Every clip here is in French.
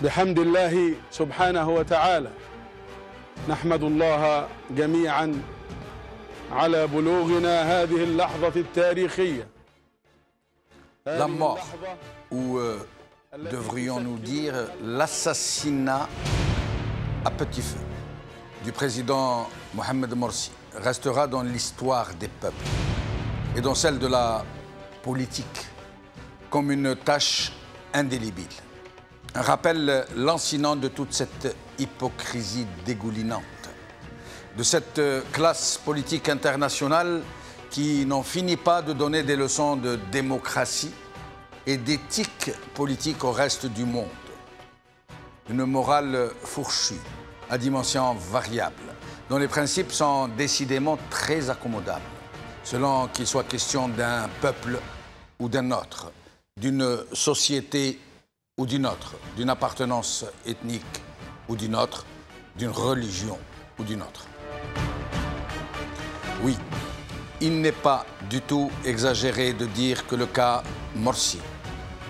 بحمد الله سبحانه وتعالى نحمد الله جميعا على بلوغنا هذه اللحظة التاريخية. La mort, ou devrions-nous dire l'assassinat à petit feu du président Mohamed Morsi restera dans l'histoire des peuples et dans celle de la politique comme une tâche indélébile. Un rappel lancinant de toute cette hypocrisie dégoulinante, de cette classe politique internationale qui n'en finit pas de donner des leçons de démocratie et d'éthique politique au reste du monde. Une morale fourchue, à dimension variable, dont les principes sont décidément très accommodables, selon qu'il soit question d'un peuple ou d'un autre, d'une société ou d'une autre, d'une appartenance ethnique ou d'une autre, d'une religion ou d'une autre. Oui, il n'est pas du tout exagéré de dire que le cas Morsi,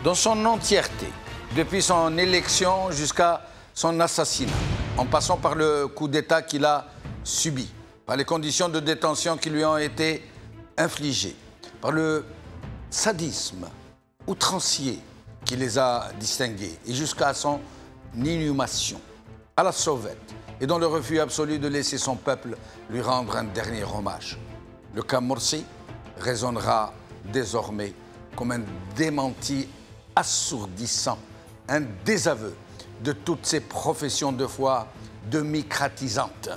dans son entièreté, depuis son élection jusqu'à son assassinat, en passant par le coup d'État qu'il a subi, par les conditions de détention qui lui ont été infligées, par le sadisme outrancier qui les a distingués, et jusqu'à son inhumation à la sauvette, et dans le refus absolu de laisser son peuple lui rendre un dernier hommage. Le cas Morsi résonnera désormais comme un démenti assourdissant, un désaveu de toutes ces professions de foi démocratisantes,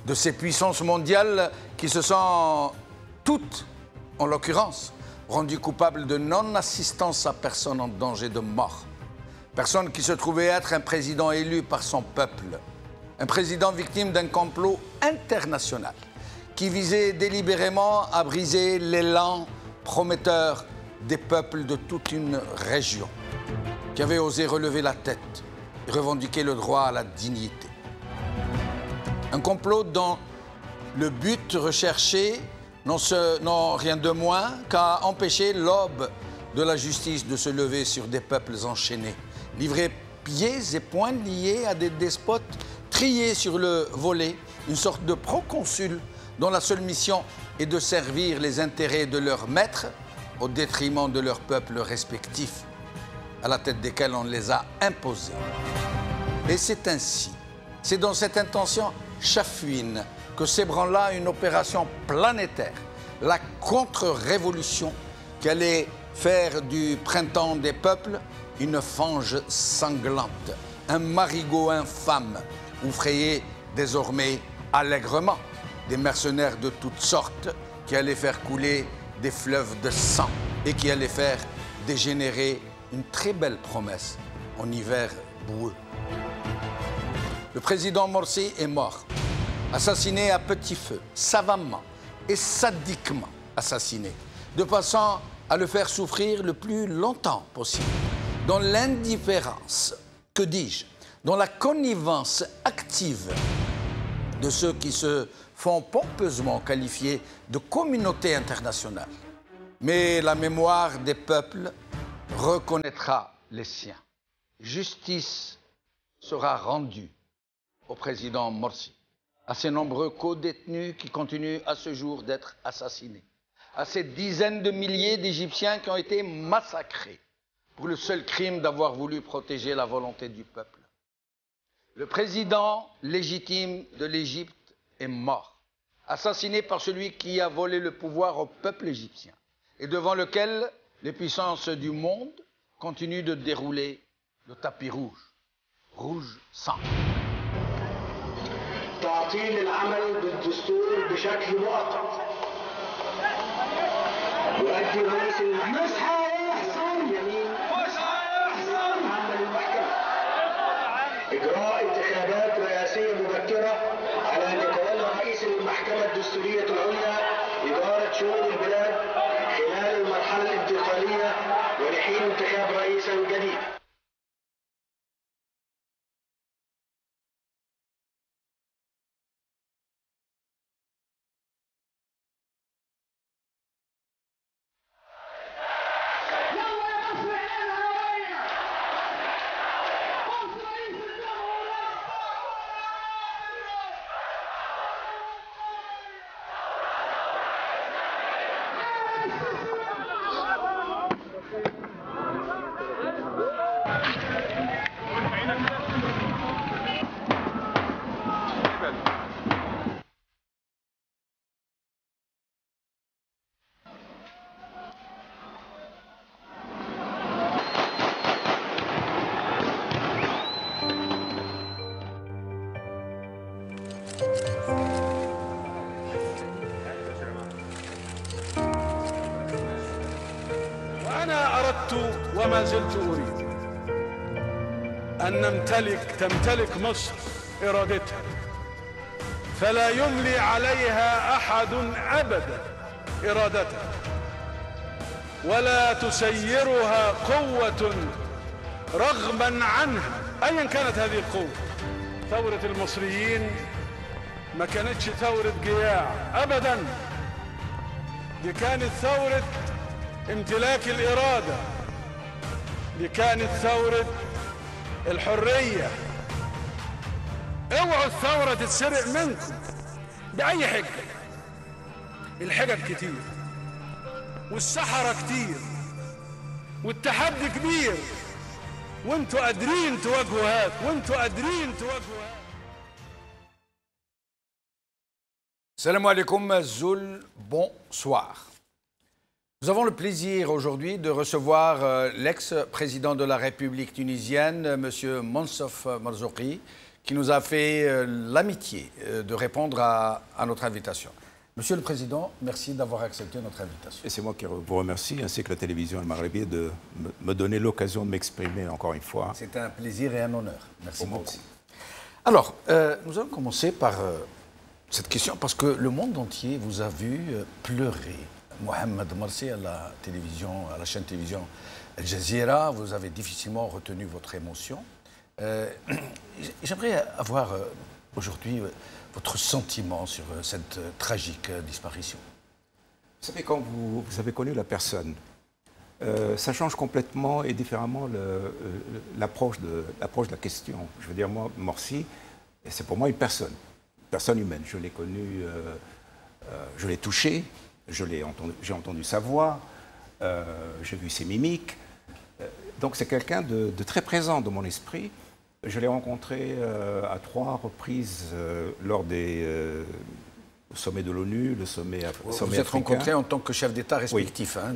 de ces puissances mondiales qui se sont toutes, en l'occurrence, rendues coupables de non-assistance à personne en danger de mort. Personne qui se trouvait être un président élu par son peuple, un président victime d'un complot international qui visait délibérément à briser l'élan prometteur des peuples de toute une région, qui avait osé relever la tête et revendiquer le droit à la dignité. Un complot dont le but recherché non rien de moins qu'à empêcher l'aube de la justice de se lever sur des peuples enchaînés, livrés pieds et poings liés à des despotes triés sur le volet, une sorte de proconsul dont la seule mission est de servir les intérêts de leurs maîtres au détriment de leurs peuples respectifs, à la tête desquels on les a imposés. Et c'est ainsi, c'est dans cette intention chafouine que s'ébranla une opération planétaire, la contre-révolution qui allait faire du printemps des peuples une fange sanglante, un marigot infâme où frayaient désormais allègrement des mercenaires de toutes sortes qui allaient faire couler des fleuves de sang et qui allaient faire dégénérer une très belle promesse en hiver boueux. Le président Morsi est mort, assassiné à petit feu, savamment et sadiquement assassiné, de façon à le faire souffrir le plus longtemps possible, dans l'indifférence, que dis-je, dans la connivence active de ceux qui se font pompeusement qualifier de communauté internationale. Mais la mémoire des peuples reconnaîtra les siens. Justice sera rendue au président Morsi, à ces nombreux co-détenus qui continuent à ce jour d'être assassinés, à ces dizaines de milliers d'Égyptiens qui ont été massacrés pour le seul crime d'avoir voulu protéger la volonté du peuple. Le président légitime de l'Égypte est mort, assassiné par celui qui a volé le pouvoir au peuple égyptien et devant lequel les puissances du monde continuent de dérouler le tapis rouge, rouge sang. تعطيل العمل بالدستور بشكل مؤقت يؤدي رئيس المحكمة عمل المحكمة إجراء انتخابات رئاسية مبكرة على أن يتولى رئيس المحكمة الدستورية العليا إدارة شؤون البلاد خلال المرحلة الانتقالية ولحين انتخاب رئيس جديد. أردت وما زلت أريد أن تمتلك مصر إرادتها، فلا يملي عليها أحد أبدا إرادتها، ولا تسيرها قوة رغما عنها أيا كانت هذه القوة. ثورة المصريين ما كانتش ثورة جياع أبدا، دي كانت ثورة امتلاك الإرادة، دي كانت ثورة الحرية. اوعوا الثورة تتسرق منكم بأي حجة. الحجج كتير والسحرة كتير والتحدي كبير، وانتوا قادرين تواجهوا هات، وانتوا قادرين تواجهوا هات. Salam alaikum, Zoul, bonsoir. Nous avons le plaisir aujourd'hui de recevoir l'ex-président de la République tunisienne, M. Monsof Marzouki, qui nous a fait l'amitié de répondre à notre invitation. Monsieur le Président, merci d'avoir accepté notre invitation. Et c'est moi qui vous remercie, ainsi que la télévision Al-Maghribi, de me donner l'occasion de m'exprimer encore une fois. C'est un plaisir et un honneur. Merci beaucoup. Alors, nous allons commencer par cette question, parce que le monde entier vous a vu pleurer. Mohamed Morsi à la télévision, à la chaîne télévision Al Jazeera, vous avez difficilement retenu votre émotion. J'aimerais avoir aujourd'hui votre sentiment sur cette tragique disparition. Vous savez, quand vous avez connu la personne, ça change complètement et différemment l'approche de la question. Je veux dire, moi, Morsi, c'est pour moi une personne humaine. Je l'ai connu, je l'ai touché, j'ai entendu sa voix, j'ai vu ses mimiques. Donc c'est quelqu'un de très présent dans mon esprit. Je l'ai rencontré à 3 reprises lors des sommets de l'ONU, le sommet africain. Vous êtes rencontré en tant que chef d'État respectif. Oui.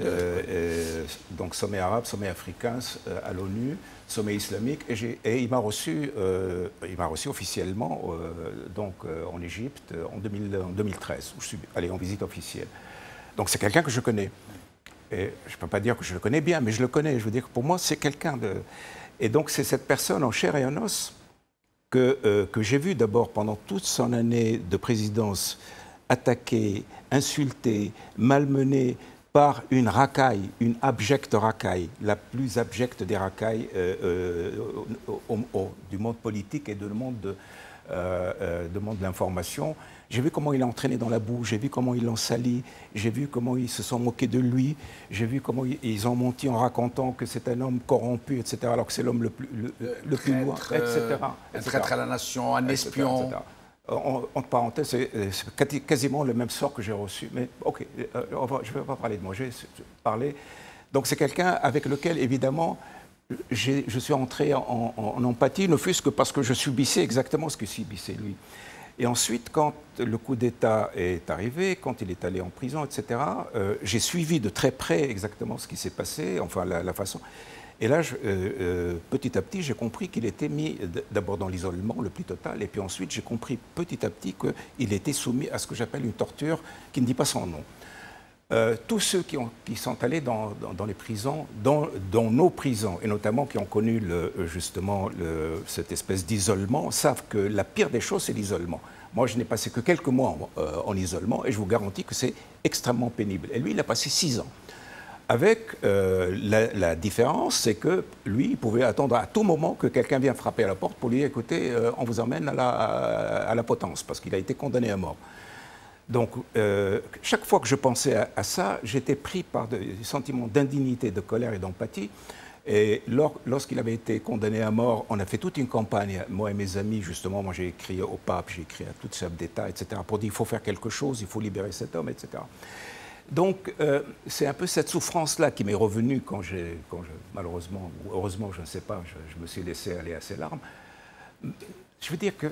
Donc sommet arabe, sommet africain à l'ONU, sommet islamique. Et il m'a reçu officiellement en Égypte en 2013, où je suis allé en visite officielle. Donc c'est quelqu'un que je connais. Et je ne peux pas dire que je le connais bien, mais je le connais. Je veux dire que pour moi, c'est quelqu'un de... Et donc, c'est cette personne en chair et en os que j'ai vu d'abord pendant toute son année de présidence attaquée, insultée, malmenée par une racaille, une abjecte racaille, la plus abjecte des racailles du monde politique et du monde de l'information. J'ai vu comment il a entraîné dans la boue, j'ai vu comment ils l'ont sali, j'ai vu comment ils se sont moqués de lui, j'ai vu comment ils ont menti en racontant que c'est un homme corrompu, etc., alors que c'est l'homme le plus loin, etc. Un traître à la nation, un espion. Etc. Entre parenthèses, c'est quasiment le même sort que j'ai reçu. Mais ok, je ne vais pas parler de moi, je vais parler. Donc c'est quelqu'un avec lequel, évidemment, je suis entré en empathie, ne fût-ce que parce que je subissais exactement ce que subissait lui. Et ensuite, quand le coup d'État est arrivé, quand il est allé en prison, etc., j'ai suivi de très près exactement ce qui s'est passé, enfin la façon. Et là, petit à petit, j'ai compris qu'il était mis d'abord dans l'isolement le plus total, et puis ensuite, j'ai compris petit à petit qu'il était soumis à ce que j'appelle une torture qui ne dit pas son nom. Tous ceux qui sont allés dans les prisons, dans nos prisons, et notamment qui ont connu justement cette espèce d'isolement, savent que la pire des choses, c'est l'isolement. Moi, je n'ai passé que quelques mois en isolement, et je vous garantis que c'est extrêmement pénible. Et lui, il a passé 6 ans. Avec la différence, c'est que lui, il pouvait attendre à tout moment que quelqu'un vienne frapper à la porte pour lui dire, écoutez, on vous emmène à la potence, parce qu'il a été condamné à mort. Donc, chaque fois que je pensais à ça, j'étais pris par des sentiments d'indignité, de colère et d'empathie. Et lorsqu'il avait été condamné à mort, on a fait toute une campagne, moi et mes amis, justement. Moi, j'ai écrit au pape, j'ai écrit à tout chef d'État, etc., pour dire il faut faire quelque chose, il faut libérer cet homme, etc. Donc, c'est un peu cette souffrance-là qui m'est revenue quand malheureusement, ou heureusement, je ne sais pas, je me suis laissé aller à ces larmes. Je veux dire que...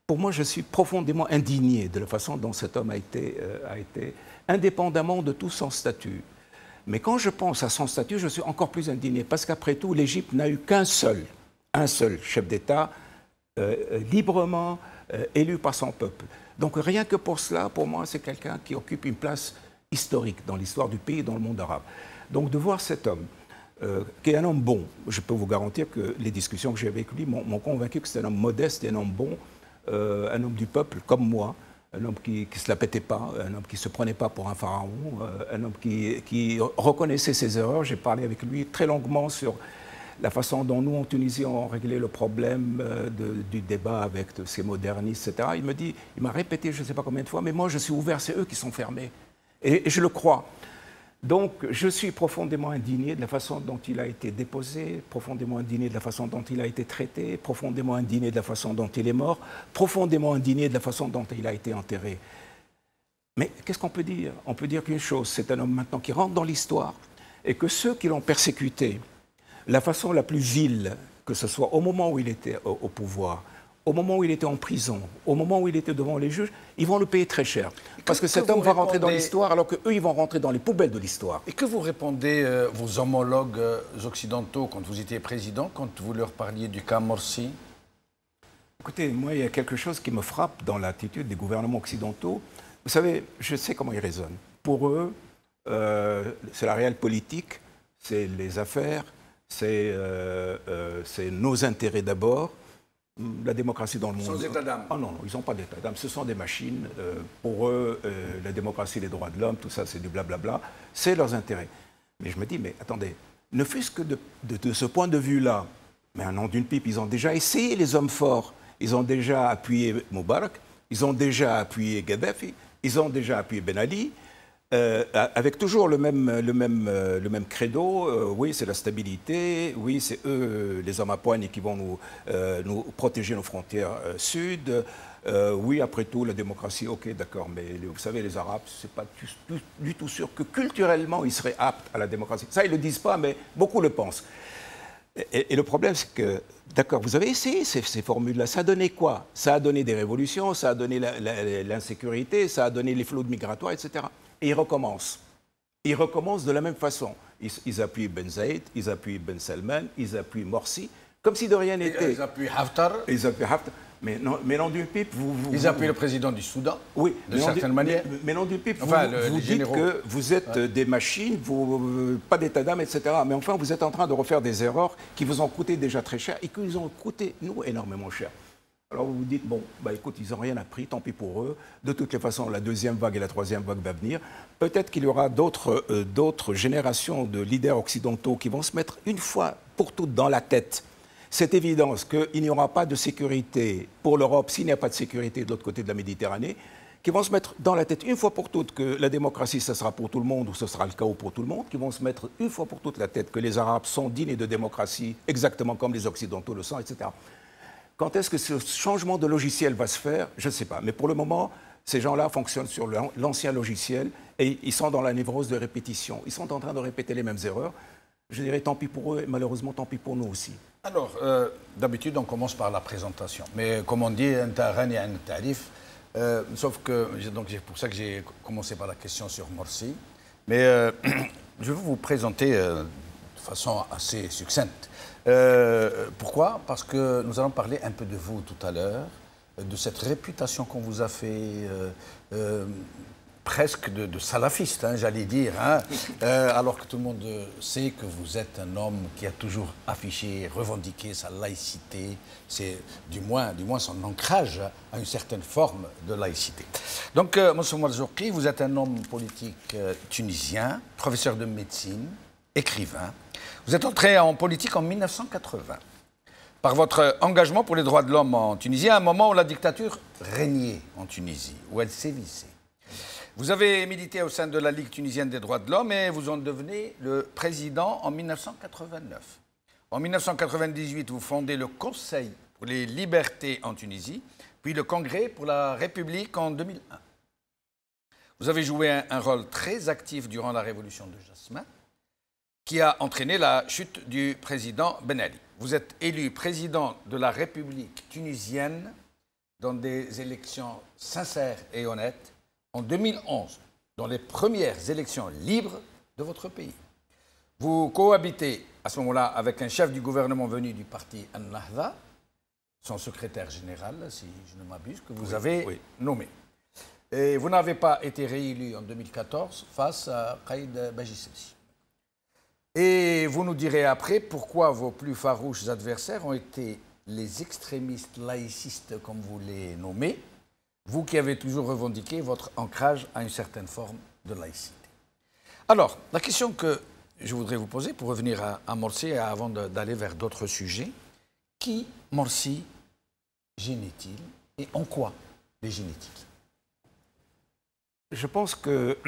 Pour moi, je suis profondément indigné de la façon dont cet homme a été indépendamment de tout son statut. Mais quand je pense à son statut, je suis encore plus indigné, parce qu'après tout, l'Égypte n'a eu un seul chef d'État librement élu par son peuple. Donc rien que pour cela, pour moi, c'est quelqu'un qui occupe une place historique dans l'histoire du pays et dans le monde arabe. Donc de voir cet homme qui est un homme bon. Je peux vous garantir que les discussions que j'ai avec lui m'ont convaincu que c'est un homme modeste et un homme bon, un homme du peuple comme moi, un homme qui ne se la pétait pas, un homme qui ne se prenait pas pour un pharaon, un homme qui reconnaissait ses erreurs. J'ai parlé avec lui très longuement sur la façon dont nous, en Tunisie, on réglé le problème du débat avec ces modernistes, etc. Il m'a répété, je ne sais pas combien de fois, mais moi, je suis ouvert, c'est eux qui sont fermés. Et je le crois. Donc, je suis profondément indigné de la façon dont il a été déposé, profondément indigné de la façon dont il a été traité, profondément indigné de la façon dont il est mort, profondément indigné de la façon dont il a été enterré. Mais qu'est-ce qu'on peut dire? On peut dire qu'une chose, c'est un homme maintenant qui rentre dans l'histoire et que ceux qui l'ont persécuté, la façon la plus vile, que ce soit au moment où il était au pouvoir, au moment où il était en prison, au moment où il était devant les juges, ils vont le payer très cher. Parce que cet homme va rentrer dans l'histoire alors qu'eux, ils vont rentrer dans les poubelles de l'histoire. Et que vous répondez vos homologues occidentaux quand vous étiez président, quand vous leur parliez du cas Morsi? Écoutez, moi, il y a quelque chose qui me frappe dans l'attitude des gouvernements occidentaux. Vous savez, je sais comment ils raisonnent. Pour eux, c'est la réelle politique, c'est les affaires, c'est nos intérêts d'abord. La démocratie dans le monde. Sans état d'âme. Ah non, ils n'ont pas d'état d'âme. Ce sont des machines. Pour eux, la démocratie, les droits de l'homme, tout ça, c'est du blablabla. C'est leurs intérêts. Mais je me dis, mais attendez, ne fût-ce que de ce point de vue-là, mais un nom d'une pipe, ils ont déjà essayé les hommes forts. Ils ont déjà appuyé Moubarak, ils ont déjà appuyé Gaddafi, ils ont déjà appuyé Ben Ali. Avec toujours le même credo, oui, c'est la stabilité, oui, c'est eux, les hommes à poigne, qui vont nous protéger nos frontières sud, oui, après tout, la démocratie, ok, d'accord, mais vous savez, les Arabes, c'est pas du tout sûr que culturellement, ils seraient aptes à la démocratie. Ça, ils ne le disent pas, mais beaucoup le pensent. Et le problème, c'est que, d'accord, vous avez essayé ces formules-là, ça a donné quoi? Ça a donné des révolutions, ça a donné l'insécurité, ça a donné les flux migratoires, etc. Et ils recommencent. Ils recommencent de la même façon. Ils appuient Ben Zaïd, ils appuient Ben Salman, ils appuient Morsi, comme si de rien n'était. Ils appuient Haftar. Ils appuient Haftar. Mais non d'une pipe, Ils appuient le président du Soudan, oui, de certaine manière. Mais non d'une pipe, enfin, vous dites que vous êtes des machines, pas d'état d'âme, etc. Mais enfin, vous êtes en train de refaire des erreurs qui vous ont coûté déjà très cher et qui nous ont coûté, nous, énormément cher. Alors vous vous dites, bon, bah écoute, ils n'ont rien appris, tant pis pour eux. De toutes les façons, la deuxième vague et la troisième vague va venir. Peut-être qu'il y aura d'autres générations de leaders occidentaux qui vont se mettre une fois pour toutes dans la tête cette évidence qu'il n'y aura pas de sécurité pour l'Europe s'il n'y a pas de sécurité de l'autre côté de la Méditerranée, qui vont se mettre dans la tête une fois pour toutes que la démocratie, ce sera pour tout le monde ou ce sera le chaos pour tout le monde, qui vont se mettre une fois pour toutes la tête que les Arabes sont dignes de démocratie, exactement comme les Occidentaux le sont, etc. Quand est-ce que ce changement de logiciel va se faire? Je ne sais pas. Mais pour le moment, ces gens-là fonctionnent sur l'ancien logiciel et ils sont dans la névrose de répétition. Ils sont en train de répéter les mêmes erreurs. Je dirais tant pis pour eux et malheureusement tant pis pour nous aussi. Alors, d'habitude, on commence par la présentation. Mais comme on dit, un tarani un tarif. Sauf que, donc c'est pour ça que j'ai commencé par la question sur Morsi. Mais je vais vous présenter de façon assez succincte. Pourquoi? Parce que nous allons parler un peu de vous tout à l'heure, de cette réputation qu'on vous a fait, presque de salafiste, hein, j'allais dire, hein, alors que tout le monde sait que vous êtes un homme qui a toujours affiché, revendiqué sa laïcité, c'est du moins son ancrage à une certaine forme de laïcité. Donc, Monsieur Marzouki, vous êtes un homme politique tunisien, professeur de médecine, écrivain. Vous êtes entré en politique en 1980 par votre engagement pour les droits de l'homme en Tunisie, à un moment où la dictature régnait en Tunisie, où elle sévissait. Vous avez milité au sein de la Ligue tunisienne des droits de l'homme et vous en devenez le président en 1989. En 1998, vous fondez le Conseil pour les libertés en Tunisie, puis le Congrès pour la République en 2001. Vous avez joué un rôle très actif durant la révolution de Jasmin, qui a entraîné la chute du président Ben Ali. Vous êtes élu président de la République tunisienne dans des élections sincères et honnêtes en 2011, dans les premières élections libres de votre pays. Vous cohabitez à ce moment-là avec un chef du gouvernement venu du parti An-Nahda, son secrétaire général, si je ne m'abuse, que vous avez nommé. Et vous n'avez pas été réélu en 2014 face à Qaïd Bagisseli. Et vous nous direz après pourquoi vos plus farouches adversaires ont été les extrémistes laïcistes, comme vous les nommez, vous qui avez toujours revendiqué votre ancrage à une certaine forme de laïcité. Alors, la question que je voudrais vous poser, pour revenir à Morsi, avant d'aller vers d'autres sujets, qui Morsi gênait-il et en quoi les gênait-il? Je pense que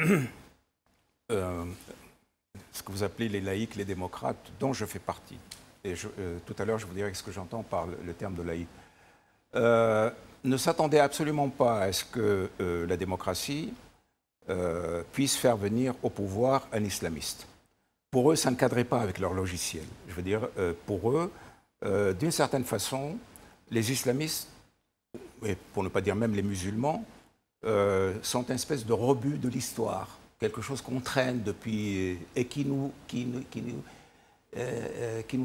ce que vous appelez les laïcs, les démocrates, dont je fais partie, et tout à l'heure je vous dirai ce que j'entends par le terme de laïc, ne s'attendaient absolument pas à ce que la démocratie puisse faire venir au pouvoir un islamiste. Pour eux, ça ne cadrait pas avec leur logiciel. Je veux dire, pour eux, d'une certaine façon, les islamistes, et pour ne pas dire même les musulmans, sont une espèce de rebut de l'histoire, quelque chose qu'on traîne depuis et qui nous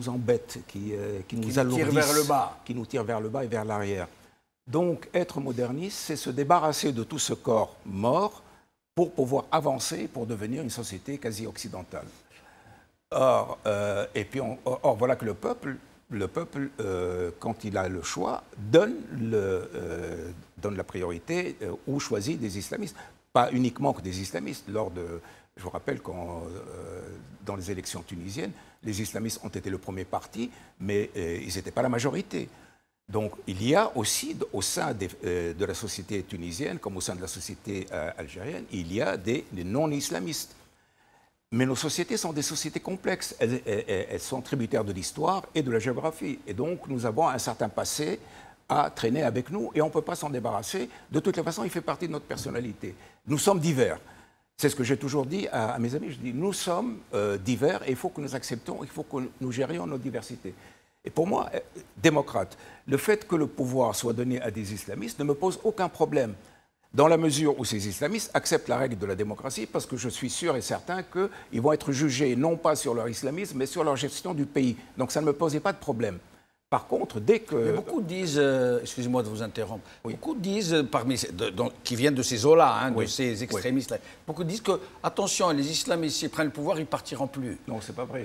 embête, qui nous alourdit, tire vers le bas. Qui nous tire vers le bas et vers l'arrière. Donc, être moderniste, c'est se débarrasser de tout ce corps mort pour pouvoir avancer, pour devenir une société quasi occidentale. Or, voilà que le peuple, quand il a le choix, donne la priorité ou choisit des islamistes. Pas uniquement que des islamistes. Je vous rappelle quand, dans les élections tunisiennes, les islamistes ont été le premier parti, mais ils n'étaient pas la majorité. Donc il y a aussi, au sein de la société tunisienne, comme au sein de la société algérienne, il y a des non-islamistes. Mais nos sociétés sont des sociétés complexes. Elles sont tributaires de l'histoire et de la géographie. Et donc, nous avons un certain passé à traîner avec nous et on ne peut pas s'en débarrasser. De toutes les façons, il fait partie de notre personnalité. Nous sommes divers. C'est ce que j'ai toujours dit à mes amis. Je dis, nous sommes divers et il faut que nous acceptons, il faut que nous gérions nos diversités. Et pour moi, démocrate, le fait que le pouvoir soit donné à des islamistes ne me pose aucun problème. Dans la mesure où ces islamistes acceptent la règle de la démocratie, parce que je suis sûr et certain qu'ils vont être jugés non pas sur leur islamisme, mais sur leur gestion du pays. Donc ça ne me posait pas de problème. Par contre, dès que... Mais beaucoup disent, excusez-moi de vous interrompre, oui. Beaucoup disent, qui viennent de ces zolas, hein, oui. De ces extrémistes-là, oui. Beaucoup disent que, attention, les islamistes, s'ils prennent le pouvoir, ils ne partiront plus. Non, c'est pas vrai.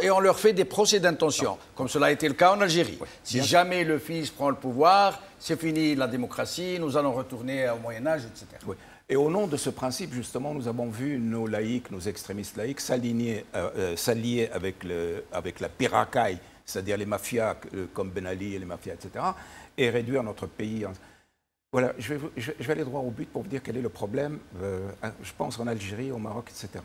Et on leur fait des procès d'intention, comme cela a été le cas en Algérie. Oui. Si jamais le fils prend le pouvoir, c'est fini la démocratie, nous allons retourner au Moyen-Âge, etc. Oui. Et au nom de ce principe, justement, nous avons vu nos laïcs, nos extrémistes laïcs, s'allier avec la piracaille, c'est-à-dire les mafias comme Ben Ali et les mafias, etc., et réduire notre pays. Voilà, je vais aller droit au but pour vous dire quel est le problème, je pense en Algérie, au Maroc, etc.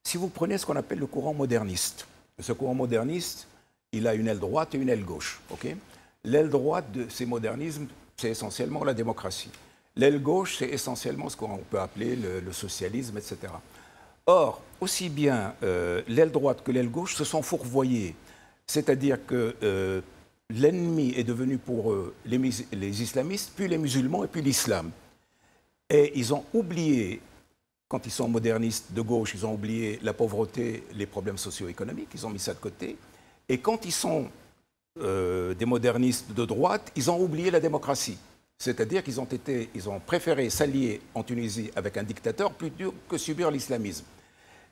Si vous prenez ce qu'on appelle le courant moderniste, ce courant moderniste, il a une aile droite et une aile gauche. Okay, l'aile droite de ces modernismes, c'est essentiellement la démocratie. L'aile gauche, c'est essentiellement ce qu'on peut appeler le socialisme, etc. Or, aussi bien l'aile droite que l'aile gauche se sont fourvoyés. C'est-à-dire que l'ennemi est devenu pour eux les islamistes, puis les musulmans et puis l'islam. Et ils ont oublié, quand ils sont modernistes de gauche, ils ont oublié la pauvreté, les problèmes socio-économiques, ils ont mis ça de côté. Et quand ils sont des modernistes de droite, ils ont oublié la démocratie. C'est-à-dire qu'ils ont préféré s'allier en Tunisie avec un dictateur plutôt que subir l'islamisme.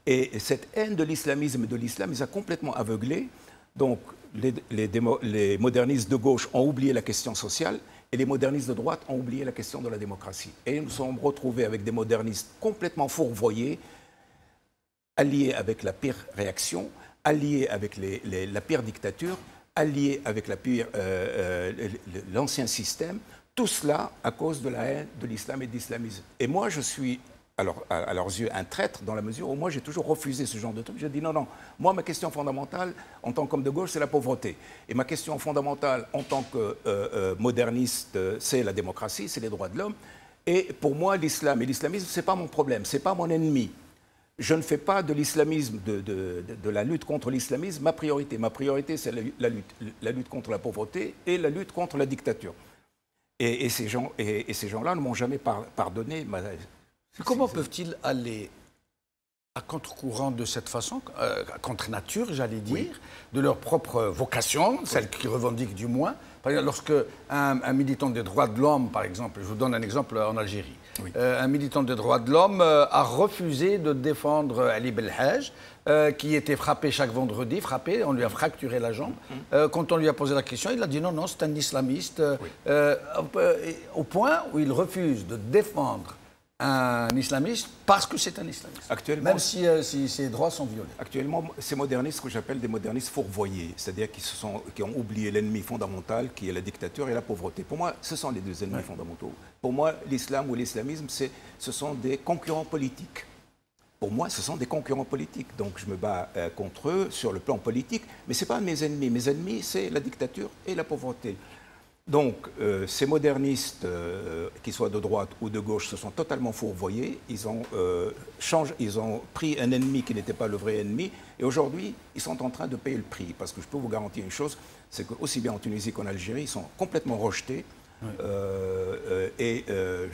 Et cette haine de l'islamisme et de l'islam les a complètement aveuglés. Donc, les modernistes de gauche ont oublié la question sociale et les modernistes de droite ont oublié la question de la démocratie. Et nous sommes retrouvés avec des modernistes complètement fourvoyés, alliés avec la pire réaction, alliés avec la pire dictature, alliés avec l'ancien système. Tout cela à cause de la haine de l'islam et de l'islamisme. Et moi, je suis... Alors, à leurs yeux, un traître, dans la mesure où moi, j'ai toujours refusé ce genre de truc. J'ai dit non, non, moi, ma question fondamentale, en tant qu'homme de gauche, c'est la pauvreté. Et ma question fondamentale, en tant que moderniste, c'est la démocratie, c'est les droits de l'homme. Et pour moi, l'islam et l'islamisme, ce n'est pas mon problème, ce n'est pas mon ennemi. Je ne fais pas de l'islamisme, de la lutte contre l'islamisme, ma priorité. Ma priorité, c'est la lutte contre la pauvreté et la lutte contre la dictature. Et ces gens-là ne m'ont jamais pardonné. Comment peuvent-ils aller à contre-courant de cette façon, à contre-nature, j'allais dire, oui. De leur propre vocation, celle qu'ils revendiquent du moins. Par exemple, lorsque un militant des droits de l'homme, par exemple, je vous donne un exemple en Algérie, oui. Un militant des droits de l'homme a refusé de défendre Ali Belhaj qui était frappé chaque vendredi, on lui a fracturé la jambe. Quand on lui a posé la question, il a dit non, non, c'est un islamiste, au point où il refuse de défendre un islamiste parce que c'est un islamiste, Actuellement, même si ses droits sont violés. Actuellement, ces modernistes, ce que j'appelle des modernistes fourvoyés, c'est-à-dire qui ont oublié l'ennemi fondamental qui est la dictature et la pauvreté. Pour moi, ce sont les deux ennemis fondamentaux. Pour moi, l'islam ou l'islamisme, ce sont des concurrents politiques. Pour moi, ce sont des concurrents politiques. Donc je me bats contre eux sur le plan politique, mais ce n'est pas mes ennemis. Mes ennemis, c'est la dictature et la pauvreté. Donc, ces modernistes, qu'ils soient de droite ou de gauche, se sont totalement fourvoyés. Ils ont pris un ennemi qui n'était pas le vrai ennemi. Et aujourd'hui, ils sont en train de payer le prix. Parce que je peux vous garantir une chose, c'est qu'aussi bien en Tunisie qu'en Algérie, ils sont complètement rejetés.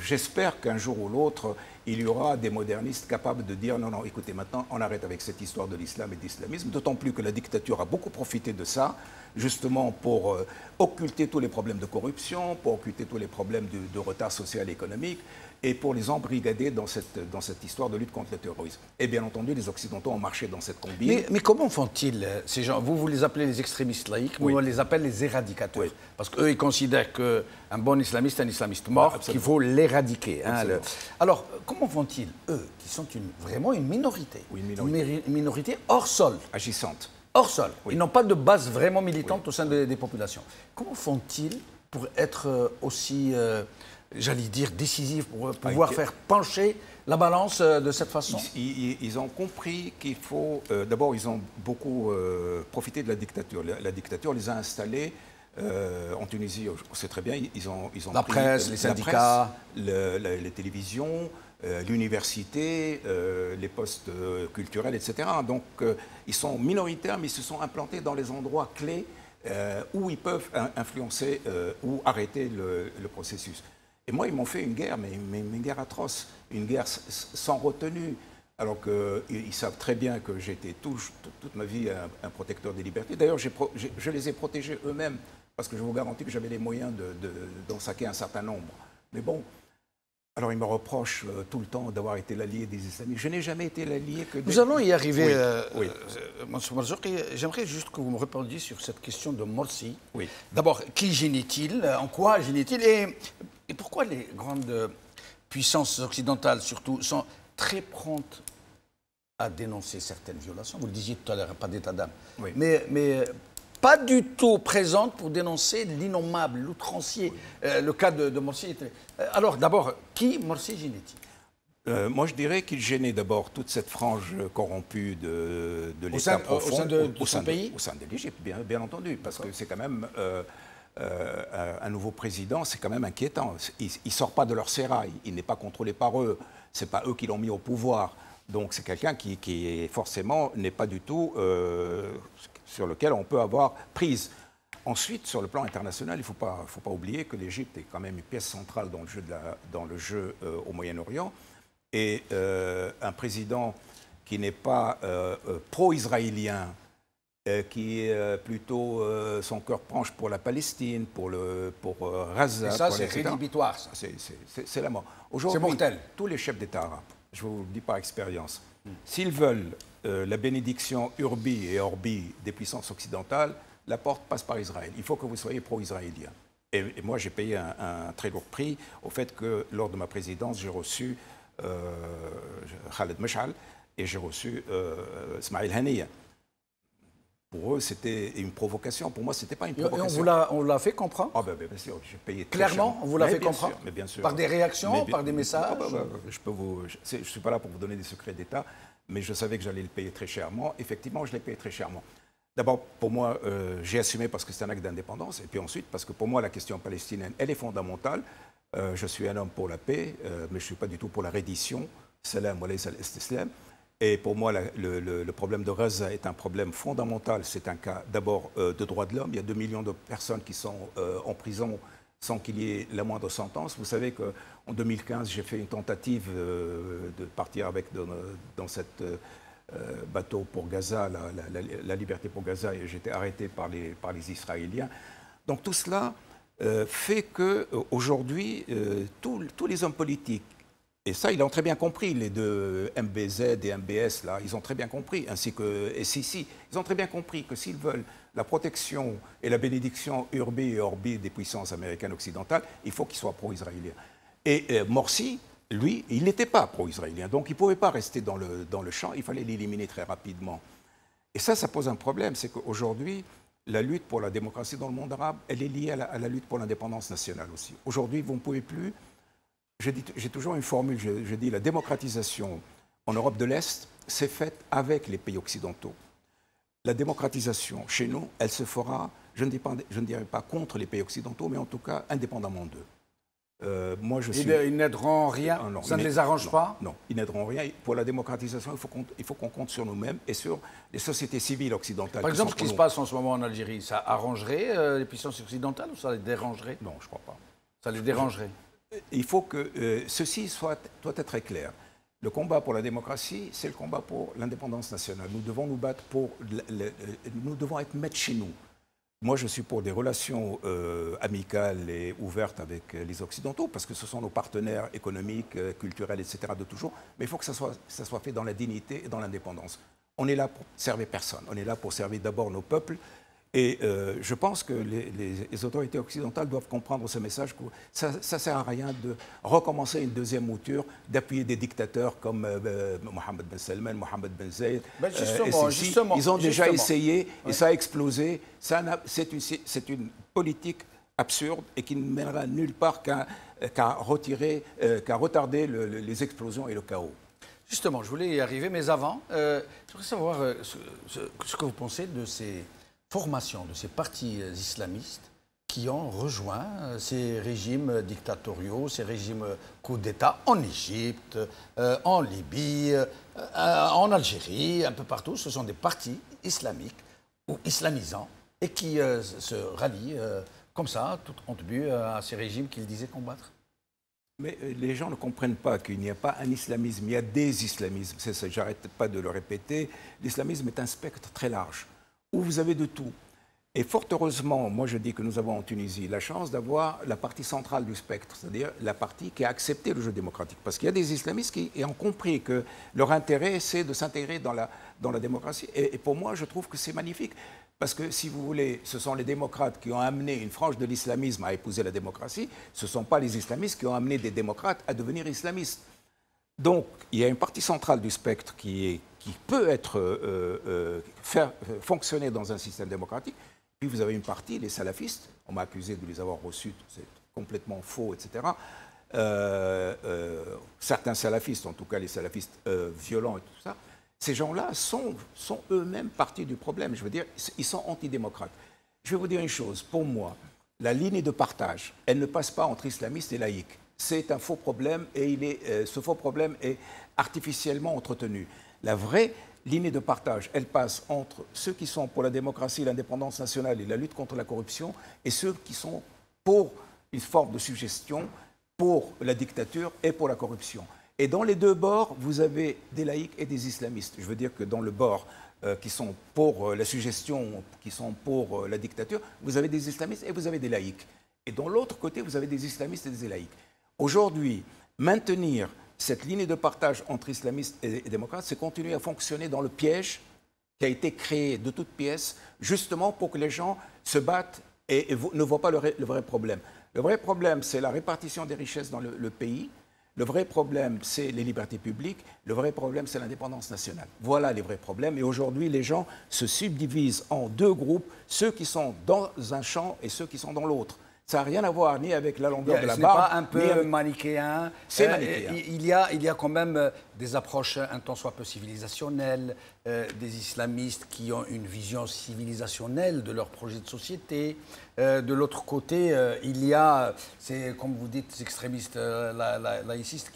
J'espère qu'un jour ou l'autre, il y aura des modernistes capables de dire non, non, écoutez, maintenant, on arrête avec cette histoire de l'islam et de l'islamisme, d'autant plus que la dictature a beaucoup profité de ça, justement pour occulter tous les problèmes de corruption, pour occulter tous les problèmes de retard social et économique, et pour les embrigader dans cette histoire de lutte contre le terrorisme. Et bien entendu, les Occidentaux ont marché dans cette combine. Mais comment font-ils, ces gens? Vous les appelez les extrémistes laïcs, nous on les appelle les éradicateurs. Oui. Parce qu'eux, ils considèrent qu'un bon islamiste est un islamiste mort, qu'il faut l'éradiquer. Hein, Alors, comment font-ils, eux, qui sont vraiment une minorité, une minorité hors sol, agissante, hors sol, ils n'ont pas de base vraiment militante au sein des populations. Comment font-ils pour être aussi... j'allais dire décisif, pour pouvoir faire pencher la balance de cette façon? Ils ont compris qu'il faut... D'abord, ils ont beaucoup profité de la dictature. La dictature les a installés en Tunisie, on sait très bien, ils ont la pris presse, les syndicats, les télévisions, l'université, les postes culturels, etc. Donc, ils sont minoritaires, mais ils se sont implantés dans les endroits clés où ils peuvent influencer ou arrêter le processus. Et moi, ils m'ont fait une guerre, mais une guerre atroce, une guerre sans retenue, alors qu'ils savent très bien que j'ai été toute ma vie un protecteur des libertés. D'ailleurs, je les ai protégés eux-mêmes, parce que je vous garantis que j'avais les moyens d'en saquer un certain nombre. Mais bon, alors ils me reprochent tout le temps d'avoir été l'allié des islamistes. Je n'ai jamais été l'allié que des... Nous allons y arriver, oui. Mansour Marzouki. J'aimerais juste que vous me répondiez sur cette question de Morsi. Oui. D'abord, qui génie-t-il? En quoi génie-t-il? Et pourquoi les grandes puissances occidentales, surtout, sont très promptes à dénoncer certaines violations? Vous le disiez tout à l'heure, pas d'état d'âme. Oui. Mais pas du tout présentes pour dénoncer l'innommable, l'outrancier. Oui. Le cas de Morsi était... Alors, d'abord, qui Morsi gênait-il? Moi, je dirais qu'il gênait d'abord toute cette frange corrompue de l'État profond. Au sein de son pays? Au sein de l'Égypte, bien entendu, parce que c'est quand même... un nouveau président, c'est quand même inquiétant. Il ne sort pas de leur sérail, il n'est pas contrôlé par eux, ce n'est pas eux qui l'ont mis au pouvoir. Donc c'est quelqu'un qui forcément n'est pas du tout sur lequel on peut avoir prise. Ensuite, sur le plan international, il ne faut pas oublier que l'Égypte est quand même une pièce centrale dans le jeu au Moyen-Orient. Et un président qui n'est pas pro-israélien, qui est plutôt son cœur penche pour la Palestine, pour Gaza. Et ça, c'est rédhibitoire. C'est la mort. C'est mortel. Tous les chefs d'État arabes, je vous le dis par expérience, s'ils veulent la bénédiction urbi et orbi des puissances occidentales, la porte passe par Israël. Il faut que vous soyez pro-israélien. Et moi, j'ai payé un très lourd prix au fait que, lors de ma présidence, j'ai reçu Khaled Mesh'al et j'ai reçu Ismail Haniyeh. Pour eux, c'était une provocation. Pour moi, ce n'était pas une provocation. Et on l'a fait comprendre? Ah, bien sûr, j'ai payé très clairement, cher. On vous l'a fait comprendre? Mais bien sûr. Par des réactions, par des messages? Je ne suis pas là pour vous donner des secrets d'État, mais je savais que j'allais le payer très chèrement. Effectivement, je l'ai payé très chèrement. D'abord, pour moi, j'ai assumé parce que c'est un acte d'indépendance. Et puis ensuite, parce que pour moi, la question palestinienne, elle est fondamentale. Je suis un homme pour la paix, mais je ne suis pas du tout pour la reddition. Salam wa laysa al-istislam. Et pour moi, le problème de Gaza est un problème fondamental. C'est un cas d'abord de droits de l'homme. Il y a 2 millions de personnes qui sont en prison sans qu'il y ait la moindre sentence. Vous savez qu'en 2015, j'ai fait une tentative de partir dans cette bateau pour Gaza, la liberté pour Gaza, et j'étais arrêté par les Israéliens. Donc tout cela fait qu'aujourd'hui, tous les hommes politiques Et ça, ils l'ont très bien compris, les deux MBZ et MBS, là, ils ont très bien compris, ainsi que SIC. Ils ont très bien compris que s'ils veulent la protection et la bénédiction urbi et orbi des puissances américaines occidentales, il faut qu'ils soient pro-israéliens. Et Morsi, lui, il n'était pas pro-israélien, donc il ne pouvait pas rester dans le champ, il fallait l'éliminer très rapidement. Et ça pose un problème, c'est qu'aujourd'hui, la lutte pour la démocratie dans le monde arabe, elle est liée à la lutte pour l'indépendance nationale aussi. Aujourd'hui, vous ne pouvez plus... J'ai toujours une formule, je dis la démocratisation en Europe de l'Est, c'est faite avec les pays occidentaux. La démocratisation chez nous, elle se fera, je ne dirais pas contre les pays occidentaux, mais en tout cas indépendamment d'eux. Moi, ils n'aideront rien, non, ça ne les arrange pas? Non, ils n'aideront rien. Pour la démocratisation, il faut qu'on compte sur nous-mêmes et sur les sociétés civiles occidentales. Par exemple, ce qui se passe en ce moment en Algérie, ça arrangerait les puissances occidentales ou ça les dérangerait? Non, je ne crois pas. Ça les dérangerait? Il faut que ceci doit être très clair. Le combat pour la démocratie, c'est le combat pour l'indépendance nationale. Nous devons nous battre pour... nous devons être maîtres chez nous. Moi, je suis pour des relations amicales et ouvertes avec les Occidentaux, parce que ce sont nos partenaires économiques, culturels, etc. de toujours. Mais il faut que ça soit fait dans la dignité et dans l'indépendance. On est là pour servir personne. On est là pour servir d'abord nos peuples. Et je pense que les autorités occidentales doivent comprendre ce message que ça ne sert à rien de recommencer une deuxième mouture, d'appuyer des dictateurs comme Mohammed Ben Salman, Mohammed Ben Zayed. Justement, ils ont déjà essayé et ça a explosé. C'est une politique absurde et qui ne mènera nulle part qu'à retarder les explosions et le chaos. Justement, je voulais y arriver, mais avant, je voudrais savoir ce que vous pensez de ces formation de ces partis islamistes qui ont rejoint ces régimes dictatoriaux, ces régimes coup d'État en Égypte, en Libye, en Algérie, un peu partout. Ce sont des partis islamiques ou islamisants et qui se rallient comme ça, tout compte but, à ces régimes qu'ils disaient combattre. Mais les gens ne comprennent pas qu'il n'y a pas un islamisme, il y a des islamismes. J'arrête pas de le répéter. L'islamisme est un spectre très large, où vous avez de tout. Et fort heureusement, moi je dis que nous avons en Tunisie la chance d'avoir la partie centrale du spectre, c'est-à-dire la partie qui a accepté le jeu démocratique. Parce qu'il y a des islamistes qui ont compris que leur intérêt, c'est de s'intégrer dans la démocratie. Et pour moi, je trouve que c'est magnifique. Parce que, si vous voulez, ce sont les démocrates qui ont amené une frange de l'islamisme à épouser la démocratie. Ce ne sont pas les islamistes qui ont amené des démocrates à devenir islamistes. Donc, il y a une partie centrale du spectre qui peut faire fonctionner dans un système démocratique. Puis vous avez une partie, les salafistes, on m'a accusé de les avoir reçus, c'est complètement faux, etc. Certains salafistes, en tout cas les salafistes violents et tout ça, ces gens-là sont eux-mêmes partie du problème. Je veux dire, ils sont antidémocrates. Je vais vous dire une chose, pour moi, la ligne de partage, elle ne passe pas entre islamistes et laïcs. C'est un faux problème et ce faux problème est artificiellement entretenu. La vraie ligne de partage, elle passe entre ceux qui sont pour la démocratie, l'indépendance nationale et la lutte contre la corruption et ceux qui sont pour une forme de suggestion, pour la dictature et pour la corruption. Et dans les deux bords, vous avez des laïcs et des islamistes. Je veux dire que dans le bord qui sont pour la suggestion, qui sont pour la dictature, vous avez des islamistes et vous avez des laïcs. Et dans l'autre côté, vous avez des islamistes et des laïcs. Aujourd'hui, maintenir cette ligne de partage entre islamistes et démocrates, c'est continuer à fonctionner dans le piège qui a été créé de toutes pièces, justement pour que les gens se battent et ne voient pas le vrai problème. Le vrai problème, c'est la répartition des richesses dans le pays. Le vrai problème, c'est les libertés publiques. Le vrai problème, c'est l'indépendance nationale. Voilà les vrais problèmes. Et aujourd'hui, les gens se subdivisent en deux groupes, ceux qui sont dans un champ et ceux qui sont dans l'autre. Ça n'a rien à voir ni avec la longueur de la barbe. Ce n'est pas un peu manichéen. C'est manichéen. Il y a quand même des approches un tant soit peu civilisationnelles, des islamistes qui ont une vision civilisationnelle de leur projet de société. De l'autre côté, il y a, comme vous dites, des extrémistes laïcistes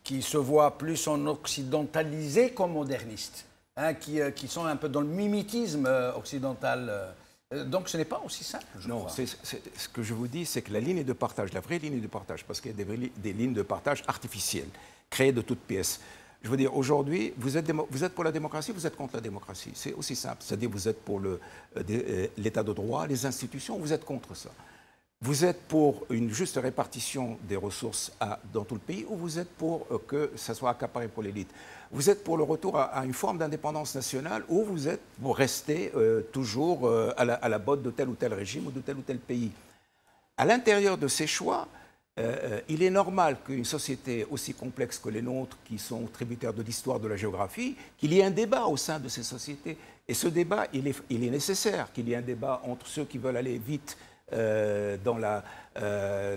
qui se voient plus en occidentalisés qu'en modernistes, hein, qui sont un peu dans le mimétisme occidental. Donc ce n'est pas aussi simple, je crois. Ce que je vous dis, c'est que la ligne de partage, la vraie ligne de partage, parce qu'il y a des lignes de partage artificielles, créées de toutes pièces. Je veux dire, aujourd'hui, vous êtes pour la démocratie, vous êtes contre la démocratie. C'est aussi simple. C'est-à-dire, vous êtes pour l'état de droit, les institutions, vous êtes contre ça. Vous êtes pour une juste répartition des ressources dans tout le pays ou vous êtes pour que ça soit accaparé pour l'élite? Vous êtes pour le retour à une forme d'indépendance nationale ou vous êtes pour rester toujours à la botte de tel ou tel régime ou de tel ou tel pays? À l'intérieur de ces choix, il est normal qu'une société aussi complexe que les nôtres, qui sont tributaires de l'histoire, de la géographie, qu'il y ait un débat au sein de ces sociétés. Et ce débat, il est nécessaire qu'il y ait un débat entre ceux qui veulent aller vite dans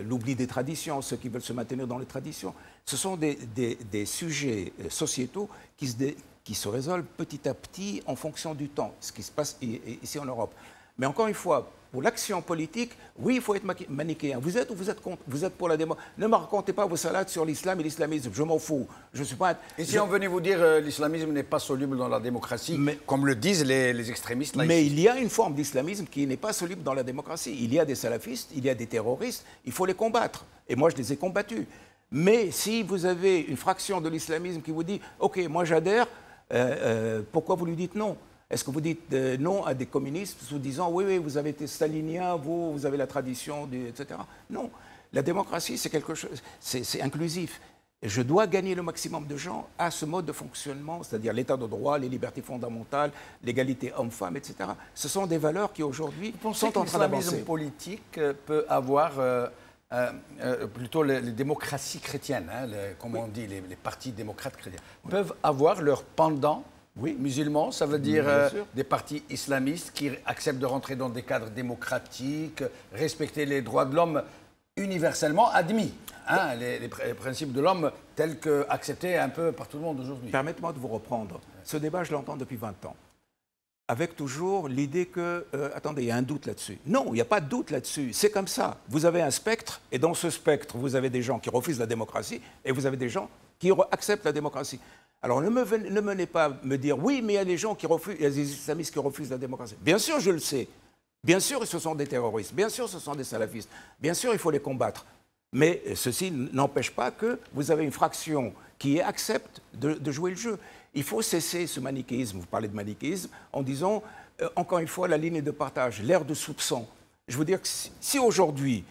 l'oubli des traditions, ceux qui veulent se maintenir dans les traditions. Ce sont des sujets sociétaux qui se résolvent petit à petit en fonction du temps, ce qui se passe ici en Europe. Mais encore une fois, pour l'action politique, oui, il faut être manichéen. Vous êtes ou vous êtes contre? Vous êtes pour la démocratie? Ne me racontez pas vos salades sur l'islam et l'islamisme. Je m'en fous. Je suis pas. Et si on venait vous dire l'islamisme n'est pas soluble dans la démocratie, comme le disent les extrémistes là, mais ici. il y a une forme d'islamisme qui n'est pas soluble dans la démocratie. Il y a des salafistes, il y a des terroristes. Il faut les combattre. Et moi, je les ai combattus. Mais si vous avez une fraction de l'islamisme qui vous dit « Ok, moi j'adhère », pourquoi vous lui dites non? Est-ce que vous dites non à des communistes en disant « Oui, oui, vous avez été stalinien, vous avez la tradition, etc. » Non. La démocratie, c'est quelque chose, c'est inclusif. Et je dois gagner le maximum de gens à ce mode de fonctionnement, c'est-à-dire l'état de droit, les libertés fondamentales, l'égalité homme-femme, etc. Ce sont des valeurs qui aujourd'hui sont en train d'avancer. L'islamisme politique peut avoir plutôt les démocraties chrétiennes, hein, comme on dit, les partis démocrates chrétiens, peuvent avoir leur pendant musulmans, ça veut dire des partis islamistes qui acceptent de rentrer dans des cadres démocratiques, respecter les droits de l'homme universellement admis, hein, les principes de l'homme tels qu'acceptés un peu par tout le monde aujourd'hui. Permettez-moi de vous reprendre. Ce débat, je l'entends depuis 20 ans. Avec toujours l'idée que, attendez, il y a un doute là-dessus. Non, il n'y a pas de doute là-dessus. C'est comme ça. Vous avez un spectre, et dans ce spectre, vous avez des gens qui refusent la démocratie, et vous avez des gens qui acceptent la démocratie. Alors ne venez pas me dire, oui, mais il y a des gens qui refusent, il y a des islamistes qui refusent la démocratie. Bien sûr, je le sais. Bien sûr, ce sont des terroristes. Bien sûr, ce sont des salafistes. Bien sûr, il faut les combattre. Mais ceci n'empêche pas que vous avez une fraction qui accepte de jouer le jeu. Il faut cesser ce manichéisme, vous parlez de manichéisme, en disant, encore une fois, la ligne de partage, l'ère de soupçon. Je veux dire que si aujourd'hui,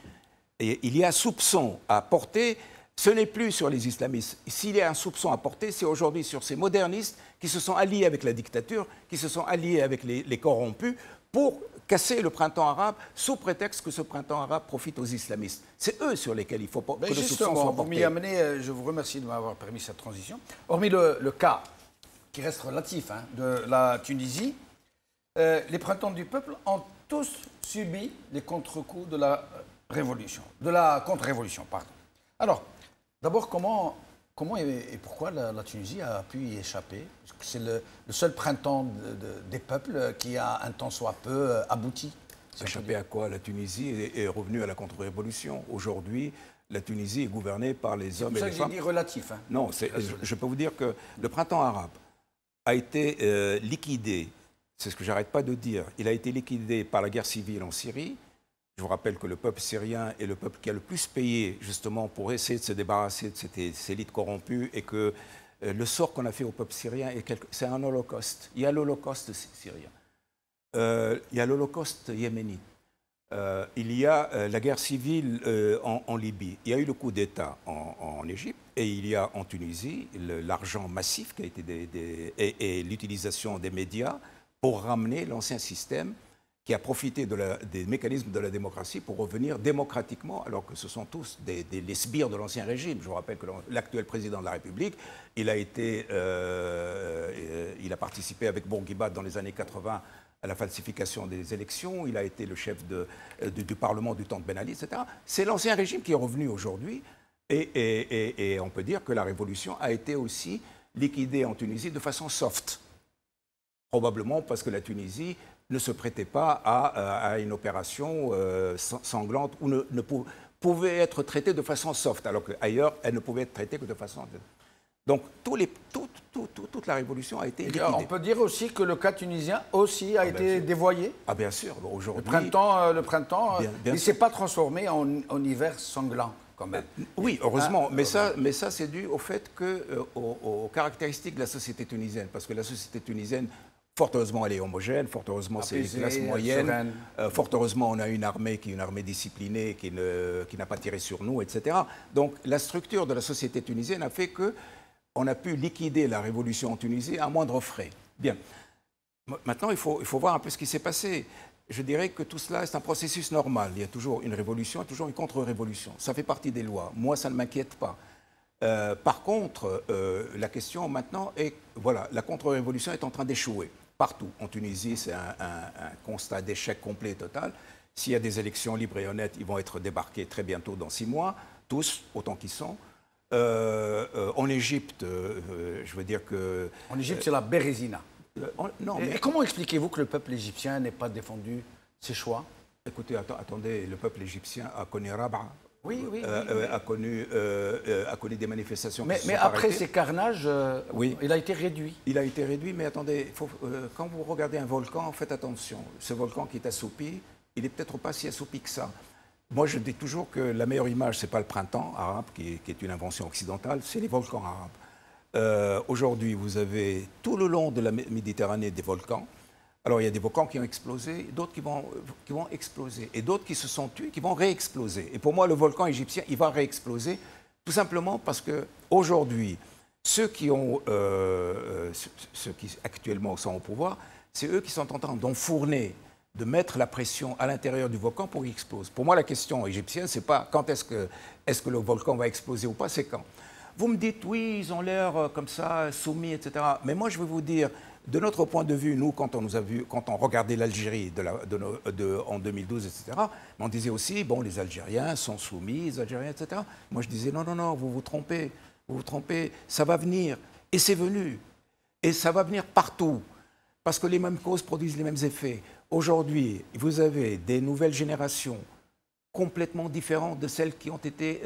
il y a un soupçon à porter, ce n'est plus sur les islamistes. S'il y a un soupçon à porter, c'est aujourd'hui sur ces modernistes qui se sont alliés avec la dictature, qui se sont alliés avec les corrompus pour casser le printemps arabe sous prétexte que ce printemps arabe profite aux islamistes. C'est eux sur lesquels il faut que le soupçon soit porté. Vous m'y amenez, je vous remercie de m'avoir permis cette transition. Hormis le cas qui reste relatif hein, de la Tunisie, les printemps du peuple ont tous subi les contre-coups de la révolution, de la contre-révolution, pardon. Alors, d'abord, comment et pourquoi la Tunisie a pu y échapper? C'est le seul printemps des peuples qui a un tant soit peu abouti. Échapper à quoi? La Tunisie est revenue à la contre-révolution. Aujourd'hui, la Tunisie est gouvernée par les hommes et les femmes. C'est ça que j'ai dit relatif. Hein. Non, je peux vous dire que le printemps arabe a été liquidé, c'est ce que j'arrête pas de dire, il a été liquidé par la guerre civile en Syrie. Je vous rappelle que le peuple syrien est le peuple qui a le plus payé justement pour essayer de se débarrasser de ces élites corrompues et que le sort qu'on a fait au peuple syrien, c'est un holocauste. Il y a l'holocauste syrien, il y a l'holocauste yéménite, il y a la guerre civile en Libye, il y a eu le coup d'État en Égypte et il y a en Tunisie l'argent massif qui a été et l'utilisation des médias pour ramener l'ancien système qui a profité des mécanismes de la démocratie pour revenir démocratiquement, alors que ce sont tous les sbires de l'ancien régime. Je vous rappelle que l'actuel président de la République, il a participé avec Bourguiba dans les années 80 à la falsification des élections, il a été le chef du Parlement du temps de Ben Ali, etc. C'est l'ancien régime qui est revenu aujourd'hui, et on peut dire que la révolution a été aussi liquidée en Tunisie de façon soft. Probablement parce que la Tunisie ne se prêtait pas à une opération sanglante ou pouvait être traitée de façon soft, alors qu'ailleurs, elle ne pouvait être traitée que de façon... Donc, toute la révolution a été liquidée. On peut dire aussi que le cas tunisien aussi a été dévoyé. Ah, bien sûr. Aujourd'hui, le printemps il ne s'est pas transformé en hiver sanglant, quand même. Oui, heureusement. Mais ça, c'est dû au fait aux caractéristiques de la société tunisienne. Parce que la société tunisienne, Fort heureusement, elle est homogène, fort heureusement, c'est une classe moyenne, fort heureusement, on a une armée qui est une armée disciplinée, qui n'a pas tiré sur nous, etc. Donc, la structure de la société tunisienne a fait qu'on a pu liquider la révolution en Tunisie à moindre frais. Bien. Maintenant, il faut voir un peu ce qui s'est passé. Je dirais que tout cela est un processus normal. Il y a toujours une révolution, toujours une contre-révolution. Ça fait partie des lois. Moi, ça ne m'inquiète pas. Par contre, la question maintenant est, voilà, la contre-révolution est en train d'échouer. Partout. En Tunisie, c'est un constat d'échec complet et total. S'il y a des élections libres et honnêtes, ils vont être débarqués très bientôt, dans 6 mois, tous, autant qu'ils sont. En Égypte, je veux dire que... En Égypte, c'est la Bérésina. Non, et comment expliquez-vous que le peuple égyptien n'ait pas défendu ses choix? Écoutez, attendez, le peuple égyptien a connu Rabaa. Oui. A connu des manifestations. Mais après ces carnages, oui. Il a été réduit. Il a été réduit, mais attendez, quand vous regardez un volcan, faites attention. Ce volcan qui est assoupi, il n'est peut-être pas si assoupi que ça. Moi, je dis toujours que la meilleure image, ce n'est pas le printemps arabe, qui est une invention occidentale, c'est les volcans arabes. Aujourd'hui, vous avez tout le long de la Méditerranée des volcans. Alors, il y a des volcans qui ont explosé, d'autres qui vont exploser, et d'autres qui se sont tués, qui vont réexploser. Et pour moi, le volcan égyptien, il va réexploser, tout simplement parce qu'aujourd'hui, ceux qui actuellement sont au pouvoir, c'est eux qui sont en train d'enfourner, de mettre la pression à l'intérieur du volcan pour qu'il explose. Pour moi, la question égyptienne, c'est pas quand est-ce que le volcan va exploser ou pas, c'est quand. Vous me dites, oui, ils ont l'air comme ça, soumis, etc. Mais moi, je vais vous dire, de notre point de vue, nous, quand on regardait l'Algérie en 2012, etc., on disait aussi, bon, les Algériens sont soumis, les Algériens, etc. Moi, je disais, non, vous vous trompez, ça va venir. Et c'est venu. Et ça va venir partout. Parce que les mêmes causes produisent les mêmes effets. Aujourd'hui, vous avez des nouvelles générations complètement différentes de celles qui ont été,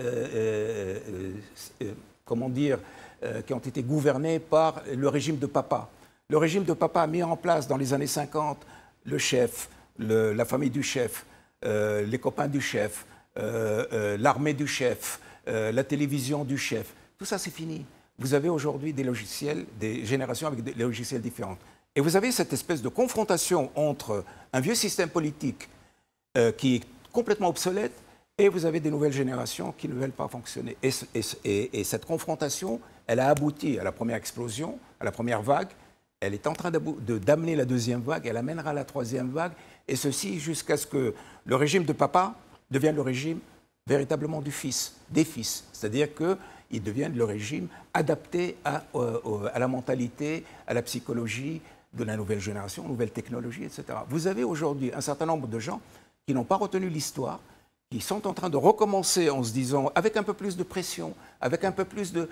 qui ont été gouvernées par le régime de Papa. Le régime de Papa a mis en place dans les années 50 le chef, la famille du chef, les copains du chef, l'armée du chef, la télévision du chef. Tout ça, c'est fini. Vous avez aujourd'hui des logiciels, des générations avec des logiciels différents. Et vous avez cette espèce de confrontation entre un vieux système politique qui est complètement obsolète et vous avez des nouvelles générations qui ne veulent pas fonctionner. Et cette confrontation, elle a abouti à la première explosion, à la première vague. Elle est en train d'amener la deuxième vague, elle amènera la troisième vague, et ceci jusqu'à ce que le régime de Papa devienne le régime véritablement des fils. C'est-à-dire qu'ils deviennent le régime adapté à la mentalité, à la psychologie de la nouvelle génération, nouvelle technologie, etc. Vous avez aujourd'hui un certain nombre de gens qui n'ont pas retenu l'histoire, qui sont en train de recommencer en se disant, avec un peu plus de pression, avec un peu plus de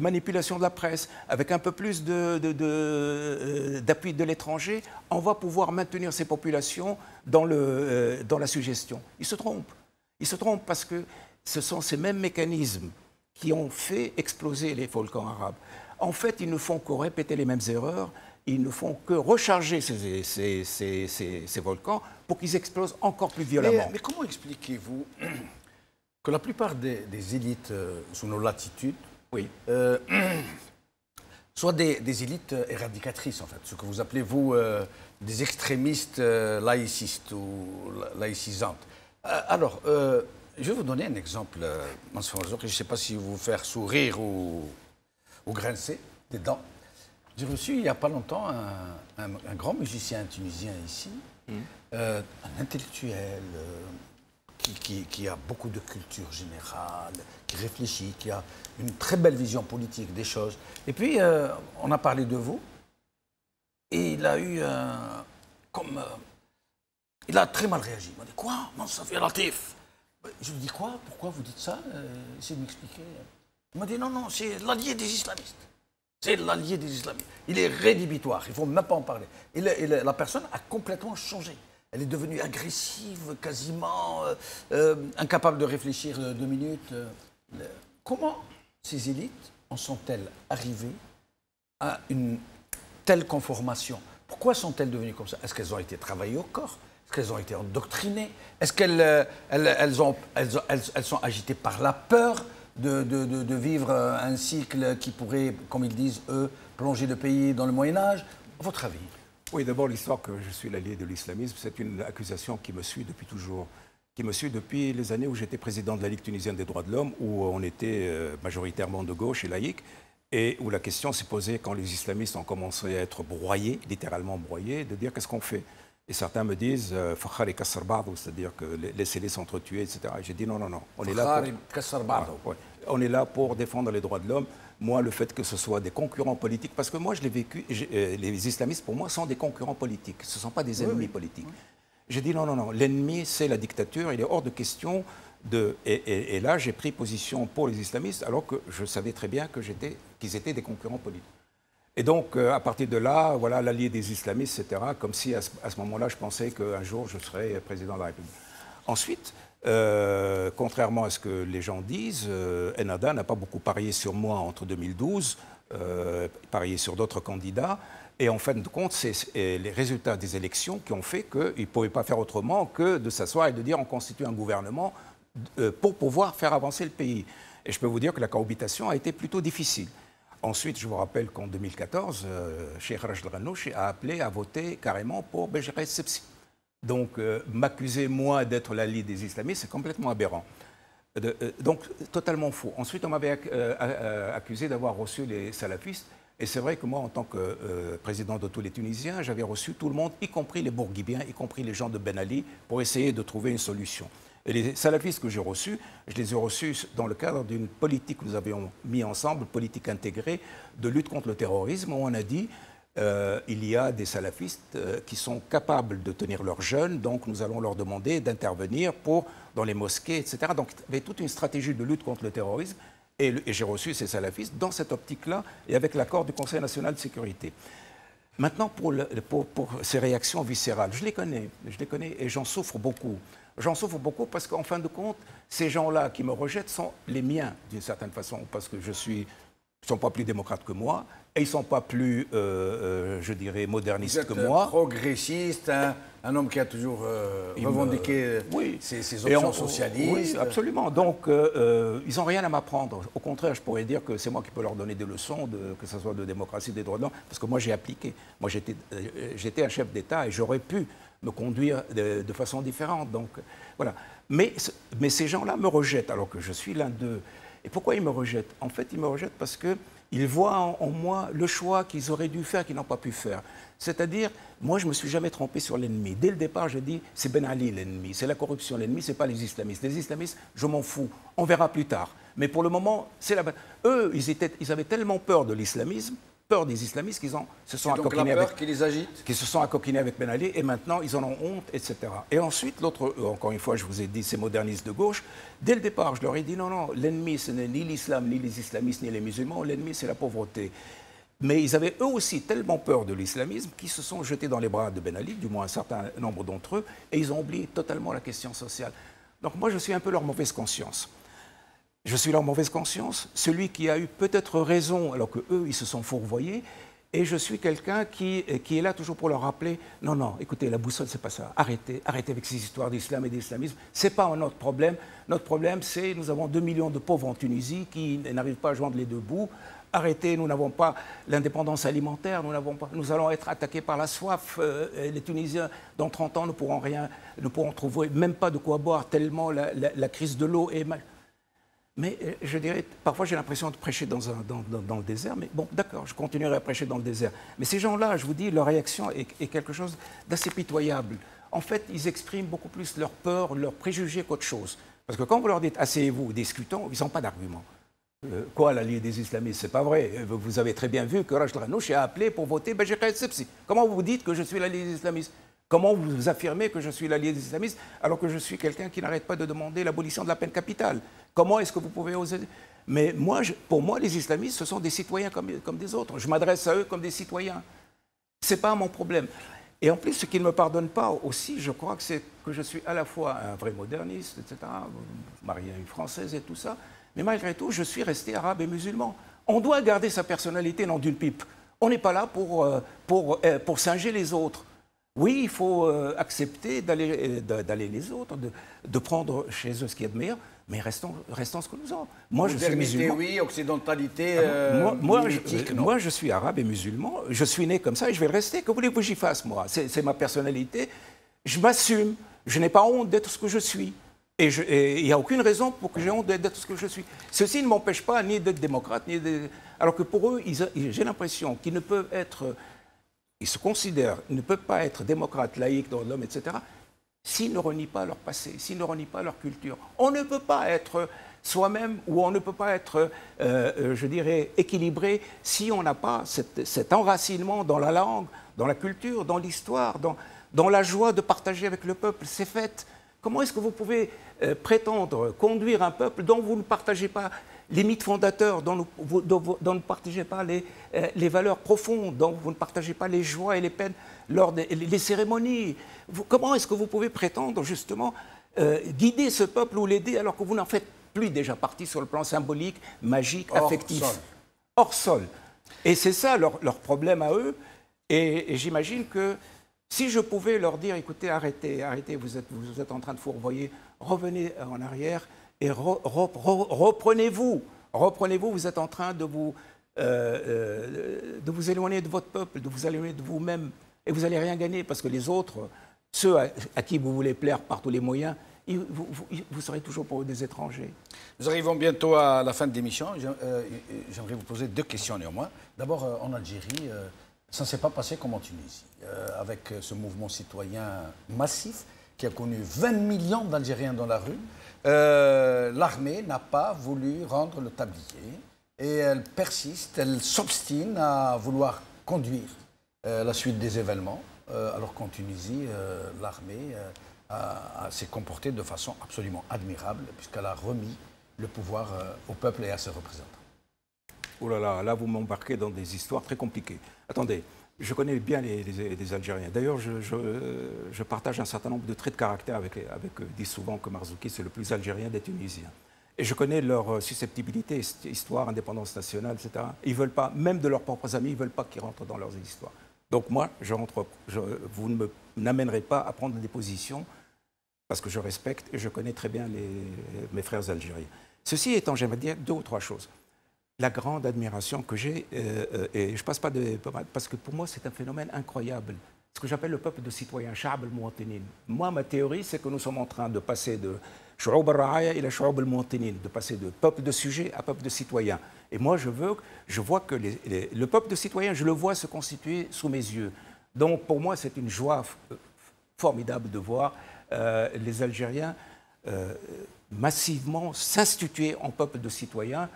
manipulation de la presse, avec un peu plus d'appui de l'étranger, on va pouvoir maintenir ces populations dans la suggestion. Ils se trompent. Ils se trompent parce que ce sont ces mêmes mécanismes qui ont fait exploser les volcans arabes. En fait, ils ne font que répéter les mêmes erreurs, ils ne font que recharger ces volcans pour qu'ils explosent encore plus violemment. Mais comment expliquez-vous que la plupart des élites sous nos latitudes soient des élites éradicatrices, en fait, ce que vous appelez, vous, des extrémistes laïcistes ou laïcisantes? Alors, je vais vous donner un exemple, je ne sais pas si vous faire sourire ou grincer des dents. J'ai reçu il n'y a pas longtemps un grand musicien tunisien ici, un intellectuel qui a beaucoup de culture générale, qui réfléchit, qui a une très belle vision politique des choses. Et puis, on a parlé de vous, et il a eu il a très mal réagi. Il m'a dit, quoi? Non, ça fait Latif. Je lui dis, quoi? Pourquoi vous dites ça? Essayez de m'expliquer. Il m'a dit, non, c'est l'allié des islamistes. C'est l'allié des islamistes. Il est rédhibitoire, il ne faut même pas en parler. Et la personne a complètement changé. Elle est devenue agressive, quasiment incapable de réfléchir 2 minutes. Comment ces élites en sont-elles arrivées à une telle conformation? Pourquoi sont-elles devenues comme ça? Est-ce qu'elles ont été travaillées au corps? Est-ce qu'elles ont été endoctrinées? Est-ce qu'elles sont agitées par la peur de vivre un cycle qui pourrait, comme ils disent, eux, plonger le pays dans le Moyen-Âge? À votre avis? Oui, d'abord, l'histoire que je suis l'allié de l'islamisme, c'est une accusation qui me suit depuis toujours, qui me suit depuis les années où j'étais président de la Ligue tunisienne des droits de l'homme, où on était majoritairement de gauche et laïque, et où la question s'est posée quand les islamistes ont commencé à être broyés, littéralement broyés, de dire qu'est-ce qu'on fait. Et certains me disent, c'est-à-dire que laissez-les s'entretuer, etc. Et j'ai dit non, on est là pour... On est là pour défendre les droits de l'homme. Moi, le fait que ce soit des concurrents politiques, parce que moi, je l'ai vécu, les islamistes, pour moi, sont des concurrents politiques. Ce ne sont pas des ennemis politiques. J'ai dit non, l'ennemi, c'est la dictature. Il est hors de question de... Et là, j'ai pris position pour les islamistes, alors que je savais très bien qu'ils étaient des concurrents politiques. Et donc, à partir de là, voilà, l'allié des islamistes, etc., comme si à ce moment-là, je pensais qu'un jour, je serais président de la République. Ensuite, contrairement à ce que les gens disent, Ennahda n'a pas beaucoup parié sur moi entre 2012, parié sur d'autres candidats. Et en fin de compte, c'est les résultats des élections qui ont fait qu'il ne pouvait pas faire autrement que de s'asseoir et de dire on constitue un gouvernement pour pouvoir faire avancer le pays. Et je peux vous dire que la cohabitation a été plutôt difficile. Ensuite, je vous rappelle qu'en 2014, Cheikh Rachid Ghannouchi a appelé à voter carrément pour Bécheret Sepsi. Donc, m'accuser, moi, d'être l'allié des islamistes, c'est complètement aberrant. Donc, totalement faux. Ensuite, on m'avait accusé d'avoir reçu les salafistes. Et c'est vrai que moi, en tant que président de tous les Tunisiens, j'avais reçu tout le monde, y compris les Bourguibiens, y compris les gens de Ben Ali, pour essayer de trouver une solution. Et les salafistes que j'ai reçus, je les ai reçus dans le cadre d'une politique que nous avions mis ensemble, politique intégrée de lutte contre le terrorisme, où on a dit il y a des salafistes qui sont capables de tenir leurs jeûnes, donc nous allons leur demander d'intervenir dans les mosquées, etc. Donc il y avait toute une stratégie de lutte contre le terrorisme, et j'ai reçu ces salafistes dans cette optique-là, et avec l'accord du Conseil national de sécurité. Maintenant, pour ces réactions viscérales, je les connais et j'en souffre beaucoup. J'en souffre beaucoup parce qu'en fin de compte, ces gens-là qui me rejettent sont les miens, d'une certaine façon, parce que ils ne sont pas plus démocrates que moi, et ils ne sont pas plus, je dirais, modernistes que moi. Progressiste, un homme qui a toujours revendiqué ses options socialistes. Oui, absolument. Donc, ils n'ont rien à m'apprendre. Au contraire, je pourrais dire que c'est moi qui peux leur donner des leçons, que ce soit de démocratie, des droits de l'homme, parce que moi, j'ai appliqué. Moi, j'étais un chef d'État et j'aurais pu me conduire de façon différente. Donc, voilà. Mais ces gens-là me rejettent, alors que je suis l'un d'eux. Et pourquoi ils me rejettent? En fait, ils me rejettent parce qu'ils voient en moi le choix qu'ils auraient dû faire, qu'ils n'ont pas pu faire. C'est-à-dire, moi, je ne me suis jamais trompé sur l'ennemi. Dès le départ, je dis, c'est Ben Ali l'ennemi, c'est la corruption l'ennemi, ce n'est pas les islamistes. Les islamistes, je m'en fous. On verra plus tard. Mais pour le moment, c'est la... Eux, ils avaient tellement peur de l'islamisme, peur des islamistes, qu'ils se sont accoquinés avec... qui les agite. Qui se sont accoquinés avec Ben Ali, et maintenant, ils en ont honte, etc. Et ensuite, l'autre, encore une fois, je vous ai dit, ces modernistes de gauche, dès le départ, je leur ai dit, non, l'ennemi, ce n'est ni l'islam, ni les islamistes, ni les musulmans, l'ennemi, c'est la pauvreté. Mais ils avaient eux aussi tellement peur de l'islamisme qu'ils se sont jetés dans les bras de Ben Ali, du moins un certain nombre d'entre eux, et ils ont oublié totalement la question sociale. Donc moi, je suis un peu leur mauvaise conscience. Je suis leur mauvaise conscience, celui qui a eu peut-être raison alors qu'eux, ils se sont fourvoyés, et je suis quelqu'un qui est là toujours pour leur rappeler, non, écoutez, la boussole, c'est pas ça, arrêtez avec ces histoires d'islam et d'islamisme, c'est pas notre problème. Notre problème, c'est nous avons 2 millions de pauvres en Tunisie qui n'arrivent pas à joindre les deux bouts. Arrêtez, nous n'avons pas l'indépendance alimentaire, nous allons être attaqués par la soif. Les Tunisiens, dans 30 ans, ne pourront trouver même pas de quoi boire, tellement la crise de l'eau est mal. Mais je dirais, parfois j'ai l'impression de prêcher dans le désert, mais bon, d'accord, je continuerai à prêcher dans le désert. Mais ces gens-là, je vous dis, leur réaction est quelque chose d'assez pitoyable. En fait, ils expriment beaucoup plus leur peur, leurs préjugés qu'autre chose. Parce que quand vous leur dites « asseyez-vous, discutons », ils n'ont pas d'argument. Quoi, l'allié des islamistes? C'est pas vrai. Vous avez très bien vu que Rachid Ghannouchi a appelé pour voter Bécheret Sepsi. Comment vous dites que je suis l'allié des islamistes? Comment vous affirmez que je suis l'allié des islamistes alors que je suis quelqu'un qui n'arrête pas de demander l'abolition de la peine capitale? Comment est-ce que vous pouvez oser? Mais pour moi, les islamistes, ce sont des citoyens comme des autres. Je m'adresse à eux comme des citoyens. Ce n'est pas mon problème. Et en plus, ce qu'ils ne me pardonnent pas aussi, je crois que c'est que je suis à la fois un vrai moderniste, etc., marié à une Française et tout ça, mais malgré tout, je suis resté arabe et musulman. On doit garder sa personnalité, non d'une pipe. On n'est pas là pour singer les autres. Oui, il faut accepter d'aller les autres, de prendre chez eux ce qu'il y a de meilleur, mais restons ce que nous sommes. Moi, je suis Modernité, musulman. oui, occidentalité, Moi, je suis arabe et musulman. Je suis né comme ça et je vais le rester. Que voulez-vous que j'y fasse, moi? C'est ma personnalité. Je m'assume. Je n'ai pas honte d'être ce que je suis. Et il n'y a aucune raison pour que j'ai honte d'être ce que je suis. Ceci ne m'empêche pas ni d'être démocrate, alors que pour eux, j'ai l'impression qu'ils ne peuvent être... Ils se considèrent, ils ne peuvent pas être démocrates, laïcs, droits de l'homme, etc., s'ils ne renient pas leur passé, s'ils ne renient pas leur culture. On ne peut pas être soi-même ou on ne peut pas être, je dirais, équilibré si on n'a pas cet enracinement dans la langue, dans la culture, dans l'histoire, dans la joie de partager avec le peuple. C'est fait. Comment est-ce que vous pouvez prétendre conduire un peuple dont vous ne partagez pas les mythes fondateurs, dont vous ne partagez pas les valeurs profondes, dont vous ne partagez pas les joies et les peines lors des cérémonies? Comment est-ce que vous pouvez prétendre justement guider ce peuple ou l'aider alors que vous n'en faites plus déjà partie sur le plan symbolique, magique, affectif? Hors sol. Et c'est ça leur problème à eux. Et j'imagine que si je pouvais leur dire, écoutez, arrêtez, vous êtes en train de fourvoyer, revenez en arrière et reprenez-vous, vous êtes en train de vous éloigner de votre peuple, de vous éloigner de vous-même, et vous n'allez rien gagner, parce que les autres, ceux à qui vous voulez plaire par tous les moyens, vous serez toujours pour eux des étrangers. Nous arrivons bientôt à la fin de l'émission. J'aimerais vous poser 2 questions néanmoins. D'abord, en Algérie, ça ne s'est pas passé comme en Tunisie, avec ce mouvement citoyen massif qui a connu 20 millions d'Algériens dans la rue. L'armée n'a pas voulu rendre le tablier et elle persiste, elle s'obstine à vouloir conduire la suite des événements, alors qu'en Tunisie, l'armée s'est comportée de façon absolument admirable puisqu'elle a remis le pouvoir au peuple et à ses représentants. Oh là là, là vous m'embarquez dans des histoires très compliquées. Attendez, je connais bien les Algériens. D'ailleurs, je partage un certain nombre de traits de caractère avec disent souvent que Marzouki, c'est le plus algérien des Tunisiens. Et je connais leur susceptibilité, histoire, indépendance nationale, etc. Ils ne veulent pas, même de leurs propres amis, ils ne veulent pas qu'ils rentrent dans leurs histoires. Donc moi, vous ne m'amènerez pas à prendre des positions parce que je respecte et je connais très bien mes frères algériens. Ceci étant, j'aimerais dire 2 ou 3 choses. La grande admiration que j'ai, et je passe pas parce que pour moi c'est un phénomène incroyable, ce que j'appelle le peuple de citoyens, Sha'ab al-Muwatinin. Moi, ma théorie, c'est que nous sommes en train de passer de Shu'oub al-Ra'aya ila Shu'oub al-Muwatinin, de passer de peuple de sujets à peuple de citoyens. Et moi, je vois que le peuple de citoyens, je le vois se constituer sous mes yeux. Donc pour moi, c'est une joie formidable de voir les Algériens massivement s'instituer en peuple de citoyens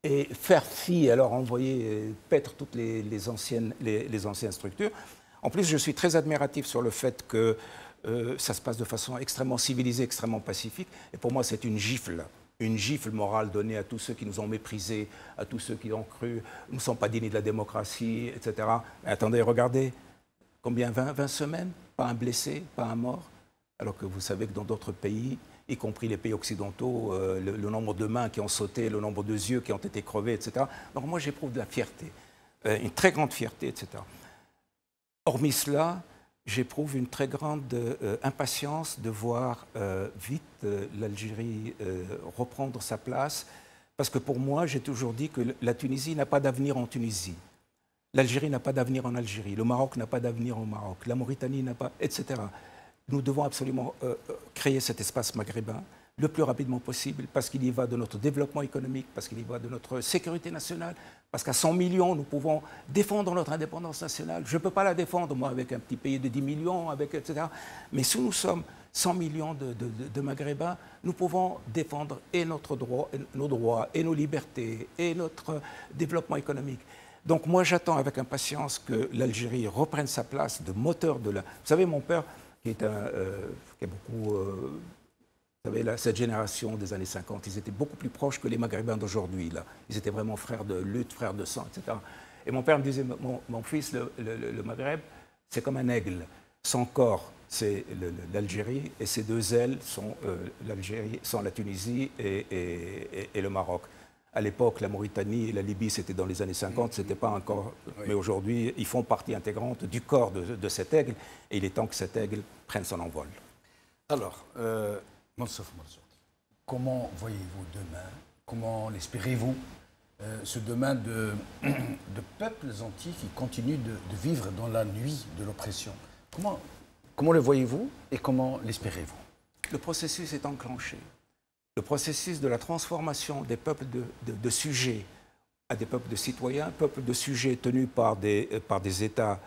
et faire fi, alors envoyer paître toutes les anciennes structures. En plus, je suis très admiratif sur le fait que ça se passe de façon extrêmement civilisée, extrêmement pacifique. Et pour moi, c'est une gifle morale donnée à tous ceux qui nous ont méprisés, à tous ceux qui ont cru nous ne sommes pas dignes de la démocratie, etc. Mais attendez, regardez, combien 20 semaines, pas un blessé, pas un mort, alors que vous savez que dans d'autres pays, y compris les pays occidentaux, le nombre de mains qui ont sauté, le nombre de yeux qui ont été crevés, etc. Donc moi, j'éprouve de la fierté, une très grande fierté, etc. Hormis cela, j'éprouve une très grande impatience de voir vite l'Algérie reprendre sa place, parce que pour moi, j'ai toujours dit que la Tunisie n'a pas d'avenir en Tunisie. L'Algérie n'a pas d'avenir en Algérie. Le Maroc n'a pas d'avenir au Maroc. La Mauritanie n'a pas, etc. Nous devons absolument créer cet espace maghrébin le plus rapidement possible, parce qu'il y va de notre développement économique, parce qu'il y va de notre sécurité nationale, parce qu'à 100 millions, nous pouvons défendre notre indépendance nationale. Je ne peux pas la défendre, moi, avec un petit pays de 10 millions, etc. Mais si nous sommes 100 millions de Maghrébins, nous pouvons défendre et nos droits, et nos libertés, et notre développement économique. Donc moi, j'attends avec impatience que l'Algérie reprenne sa place de moteur de la... Vous savez, mon père, qui est beaucoup... vous savez, cette génération des années 50, ils étaient beaucoup plus proches que les Maghrébins d'aujourd'hui. Ils étaient vraiment frères de lutte, frères de sang, etc. Et mon père me disait, mon fils, le Maghreb, c'est comme un aigle. Son corps, c'est l'Algérie, et ses 2 ailes sont la Tunisie et le Maroc. À l'époque, la Mauritanie et la Libye, c'était dans les années 50, ce n'était pas encore... Oui. Mais aujourd'hui, ils font partie intégrante du corps de cet aigle, et il est temps que cet aigle prenne son envol. Alors, Mansour Marzouki, comment voyez-vous demain, comment l'espérez-vous, ce demain de peuples entiers qui continuent de vivre dans la nuit de l'oppression? Comment le voyez-vous et comment l'espérez-vous? Le processus est enclenché. Le processus de la transformation des peuples de sujets à des peuples de citoyens, peuples de sujets tenus par des États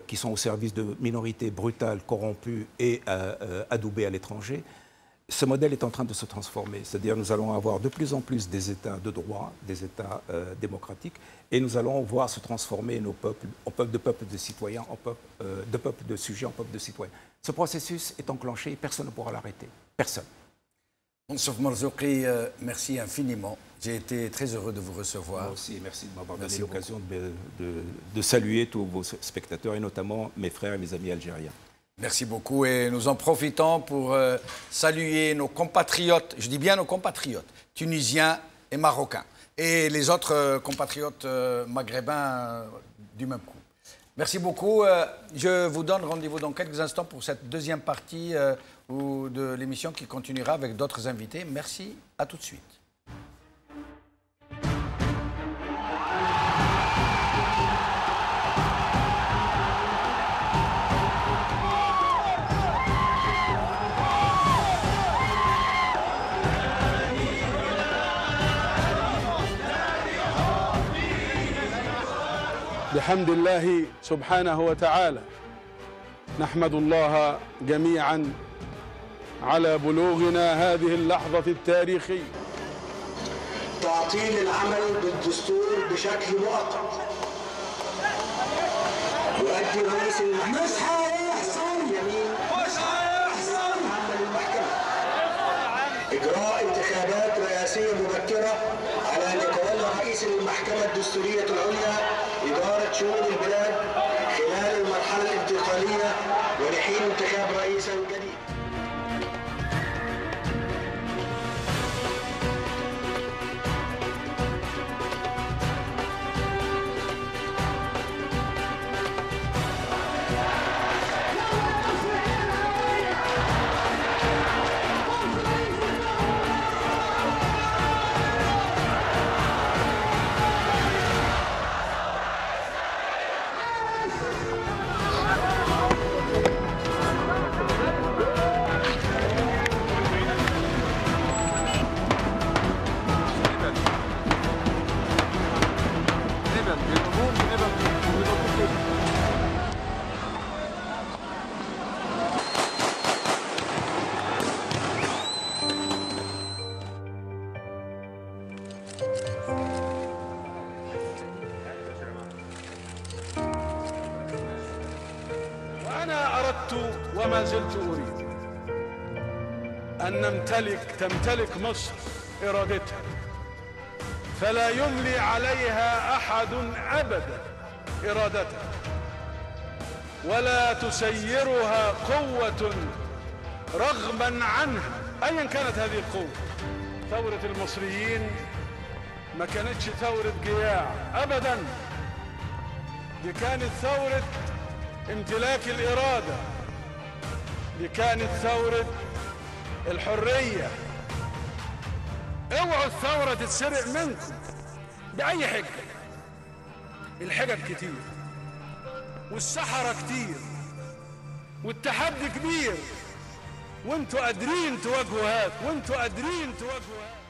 qui sont au service de minorités brutales, corrompues et adoubées à l'étranger. Ce modèle est en train de se transformer. C'est-à-dire nous allons avoir de plus en plus des États de droit, des États démocratiques, et nous allons voir se transformer nos peuples en peuples de citoyens, de peuples de sujets en peuples de citoyens. Ce processus est enclenché et personne ne pourra l'arrêter. Personne. Monsef Marzouki, merci infiniment. J'ai été très heureux de vous recevoir. Moi aussi, merci de m'avoir donné l'occasion de saluer tous vos spectateurs et notamment mes frères et mes amis algériens. Merci beaucoup et nous en profitons pour saluer nos compatriotes, je dis bien nos compatriotes, tunisiens et marocains, et les autres compatriotes maghrébins du même coup. Merci beaucoup. Je vous donne rendez-vous dans quelques instants pour cette deuxième partie de l'émission qui continuera avec d'autres invités. Merci, à tout de suite. بحمد الله سبحانه وتعالى نحمد الله جميعا على بلوغنا هذه اللحظة التاريخية. تعطيل العمل بالدستور بشكل مؤقت يؤدي رئيس المحكمة اليمين عمل المحكمة إجراء انتخابات رئاسية مبكرة على أن يتولى رئيس المحكمة الدستورية العليا إدارة شؤون البلاد خلال المرحلة الانتقالية ولحين انتخاب رئيس جديد. أنا أردت وما زلت أريد أن تمتلك مصر إرادتها فلا يملي عليها أحد أبدا إرادتها ولا تسيرها قوة رغما عنها أيا كانت هذه القوة. ثورة المصريين ما كانتش ثورة جياع أبدا، دي كانت ثورة امتلاك الإرادة، دي كانت ثورة الحرية. اوعوا الثورة تتسرق منكم بأي حجة. الحجج كتير والسحرة كتير والتحدي كبير، وانتوا قادرين تواجهوا هذا، وانتوا قادرين تواجهوا هذا.